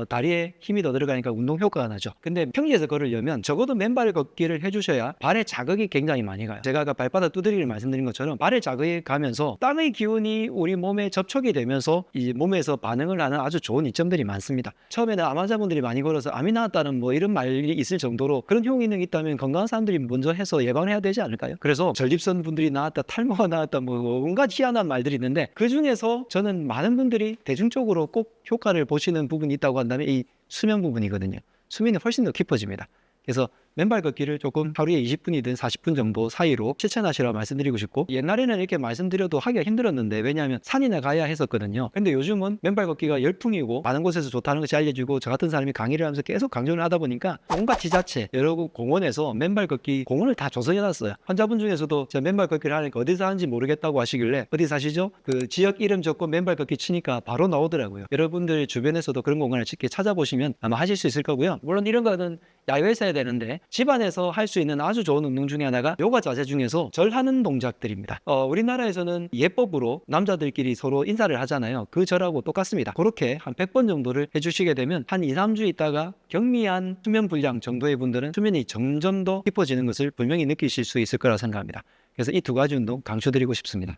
다리에 힘이 더 들어가니까 운동 효과가 나죠. 근데 평지에서 걸으려면 적어도 맨발 걷기를 해주셔야 발에 자극이 굉장히 많이 가요. 제가 아까 발바닥 두드리기를 말씀드린 것처럼 발에 자극이 가면서 땅의 기운이 우리 몸에 접촉이 되면서 이 몸에서 반응을 하는 아주 좋은 이점들이 많습니다. 처음에는 암 환자분들이 많이 걸어서 암이 나왔다는 뭐 이런 말이 있을 정도로 그런 효능이 있다면 건강한 사람들이 먼저 해서 예방해야 되지 않을까요? 그래서 전립선 분들이 나왔다, 탈모가 나왔다, 뭐 온갖 희한한 말들이 있는데, 그 중에서 저는 많은 분들이 대중적으로 꼭 효과를 보시는 부분이 있다고 한다면 이 수면 부분이거든요. 수면이 훨씬 더 깊어집니다. 그래서 맨발 걷기를 조금 하루에 20분이든 40분 정도 사이로 실천하시라고 말씀드리고 싶고, 옛날에는 이렇게 말씀드려도 하기가 힘들었는데 왜냐하면 산이나 가야 했었거든요. 근데 요즘은 맨발 걷기가 열풍이고 많은 곳에서 좋다는 것이 알려지고 저 같은 사람이 강의를 하면서 계속 강조를 하다 보니까 온갖 지자체 여러 공원에서 맨발 걷기 공원을 다 조성해놨어요. 환자분 중에서도 제가 맨발 걷기를 하니까 어디서 하는지 모르겠다고 하시길래 어디 사시죠? 그 지역 이름 적고 맨발 걷기 치니까 바로 나오더라고요. 여러분들 주변에서도 그런 공간을 쉽게 찾아보시면 아마 하실 수 있을 거고요. 물론 이런 거는 야외에서 해야 되는데 집안에서 할 수 있는 아주 좋은 운동 중에 하나가 요가 자세 중에서 절하는 동작들입니다. 우리나라에서는 예법으로 남자들끼리 서로 인사를 하잖아요. 그 절하고 똑같습니다. 그렇게 한 100번 정도를 해주시게 되면 한 2, 3주 있다가 경미한 수면 불량 정도의 분들은 수면이 점점 더 깊어지는 것을 분명히 느끼실 수 있을 거라고 생각합니다. 그래서 이 두 가지 운동 강추드리고 싶습니다.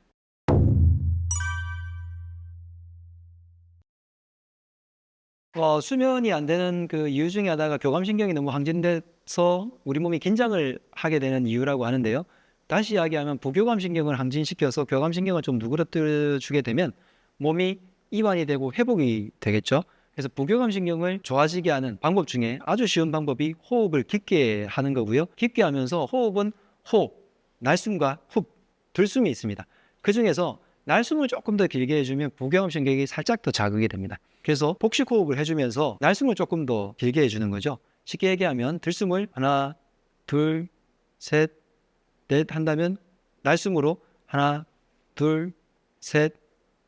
수면이 안 되는 그 이유 중에 하나가 교감신경이 너무 항진돼서 우리 몸이 긴장을 하게 되는 이유라고 하는데요. 다시 이야기하면 부교감신경을 항진시켜서 교감신경을 좀 누그러뜨려 주게 되면 몸이 이완이 되고 회복이 되겠죠. 그래서 부교감신경을 좋아지게 하는 방법 중에 아주 쉬운 방법이 호흡을 깊게 하는 거고요. 깊게 하면서 호흡은 호흡, 날숨과 흡, 들숨이 있습니다. 그 중에서 날숨을 조금 더 길게 해주면 부교감신경이 살짝 더 자극이 됩니다. 그래서 복식 호흡을 해주면서 날숨을 조금 더 길게 해주는 거죠. 쉽게 얘기하면 들숨을 하나, 둘, 셋, 넷 한다면 날숨으로 하나, 둘, 셋,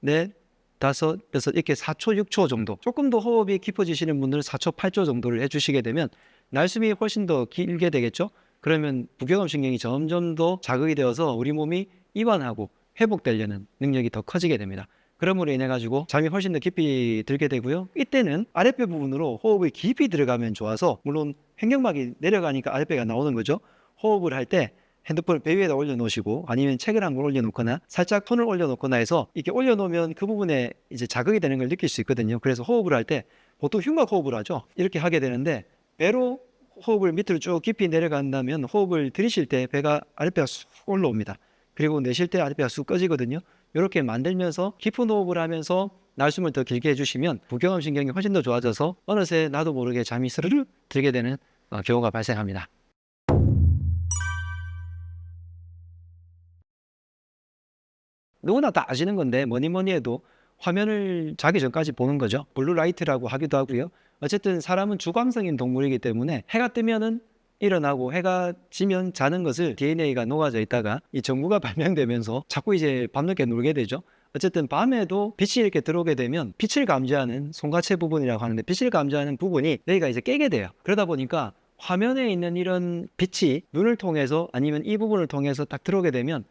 넷, 다섯, 여섯 이렇게 4초, 6초 정도. 조금 더 호흡이 깊어지시는 분들은 4초, 8초 정도를 해주시게 되면 날숨이 훨씬 더 길게 되겠죠. 그러면 부교감신경이 점점 더 자극이 되어서 우리 몸이 이완하고 회복되려는 능력이 더 커지게 됩니다. 그러므로 인해 가지고 잠이 훨씬 더 깊이 들게 되고요. 이때는 아랫배 부분으로 호흡이 깊이 들어가면 좋아서, 물론 횡격막이 내려가니까 아랫배가 나오는 거죠. 호흡을 할 때 핸드폰을 배 위에다 올려놓으시고 아니면 책을 한 권 올려놓거나 살짝 손을 올려놓거나 해서 이렇게 올려놓으면 그 부분에 이제 자극이 되는 걸 느낄 수 있거든요. 그래서 호흡을 할 때 보통 흉곽 호흡을 하죠. 이렇게 하게 되는데 배로 호흡을 밑으로 쭉 깊이 내려간다면 호흡을 들이쉴 때 배가 아랫배가 쑥 올라옵니다. 그리고 내쉴 때 아랫배가 쑥 꺼지거든요. 이렇게 만들면서 깊은 호흡을 하면서 날숨을 더 길게 해주시면 부교감신경이 훨씬 더 좋아져서 어느새 나도 모르게 잠이 스르르 들게 되는 경우가 발생합니다. 누구나 다 아시는 건데 뭐니 뭐니 해도 화면을 자기 전까지 보는 거죠. 블루라이트라고 하기도 하고요. 어쨌든 사람은 주광성인 동물이기 때문에 해가 뜨면은 일어나고 해가 지면 자는 것을 DNA가 녹아져 있다가 이 전구가 발명되면서 자꾸 이제 밤늦게 놀게 되죠. 어쨌든 밤에도 빛이 이렇게 들어오게 되면 빛을 감지하는 송가체 부분이라고 하는데, 빛을 감지하는 부분이 뇌가 이제 깨게 돼요. 그러다 보니까 화면에 있는 이런 빛이 눈을 통해서 아니면 이 부분을 통해서 딱 들어오게 되면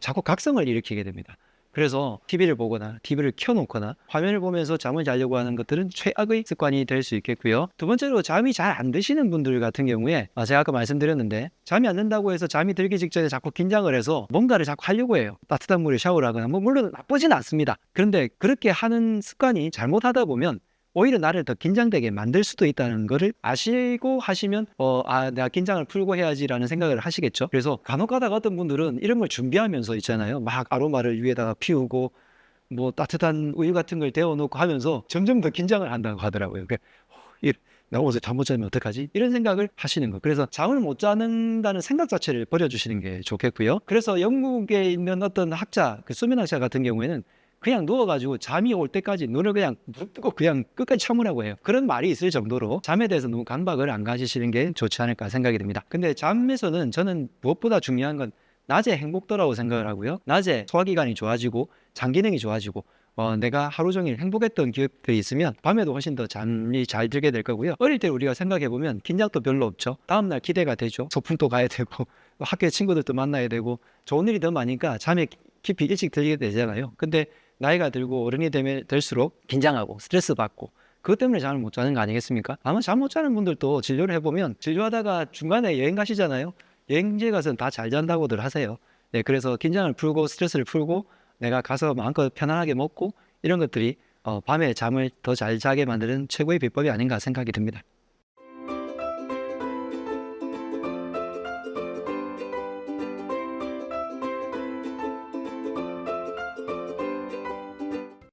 자꾸 각성을 일으키게 됩니다. 그래서 TV를 보거나 TV를 켜놓거나 화면을 보면서 잠을 자려고 하는 것들은 최악의 습관이 될 수 있겠고요. 두 번째로 잠이 잘 안 드시는 분들 같은 경우에 제가 아까 말씀드렸는데 잠이 안 든다고 해서 잠이 들기 직전에 자꾸 긴장을 해서 뭔가를 자꾸 하려고 해요. 따뜻한 물에 샤워를 하거나 물론 나쁘진 않습니다. 그런데 그렇게 하는 습관이 잘못하다 보면 오히려 나를 더 긴장되게 만들 수도 있다는 거를 아시고 하시면 내가 긴장을 풀고 해야지라는 생각을 하시겠죠. 그래서 간혹 가다가 어떤 분들은 이런 걸 준비하면서 있잖아요. 막 아로마를 위에다가 피우고 뭐 따뜻한 우유 같은 걸 데워놓고 하면서 점점 더 긴장을 한다고 하더라고요. 나 어제 잠 못 자면 어떡하지? 이런 생각을 하시는 거. 그래서 잠을 못 자는다는 생각 자체를 버려주시는 게 좋겠고요. 그래서 영국에 있는 어떤 학자, 그 수면학자 같은 경우에는 그냥 누워가지고 잠이 올 때까지 눈을 그냥 무릎 뜨고 그냥 끝까지 참으라고 해요. 그런 말이 있을 정도로 잠에 대해서 너무 강박을 안 가지시는 게 좋지 않을까 생각이 듭니다. 근데 잠에서는 저는 무엇보다 중요한 건 낮에 행복도라고 생각을 하고요. 낮에 소화기관이 좋아지고 장 기능이 좋아지고 내가 하루 종일 행복했던 기억들이 있으면 밤에도 훨씬 더 잠이 잘 들게 될 거고요. 어릴 때 우리가 생각해보면 긴장도 별로 없죠. 다음날 기대가 되죠. 소풍도 가야 되고 학교에 친구들도 만나야 되고 좋은 일이 더 많으니까 잠에 깊이 일찍 들게 되잖아요. 근데 나이가 들고 어른이 될수록 긴장하고 스트레스 받고 그것 때문에 잠을 못 자는 거 아니겠습니까? 아마 잠 못 자는 분들도 진료를 해보면 진료하다가 중간에 여행 가시잖아요. 여행지에 가서는 다 잘 잔다고들 하세요. 네, 그래서 긴장을 풀고 스트레스를 풀고 내가 가서 마음껏 편안하게 먹고 이런 것들이 밤에 잠을 더 잘 자게 만드는 최고의 비법이 아닌가 생각이 듭니다.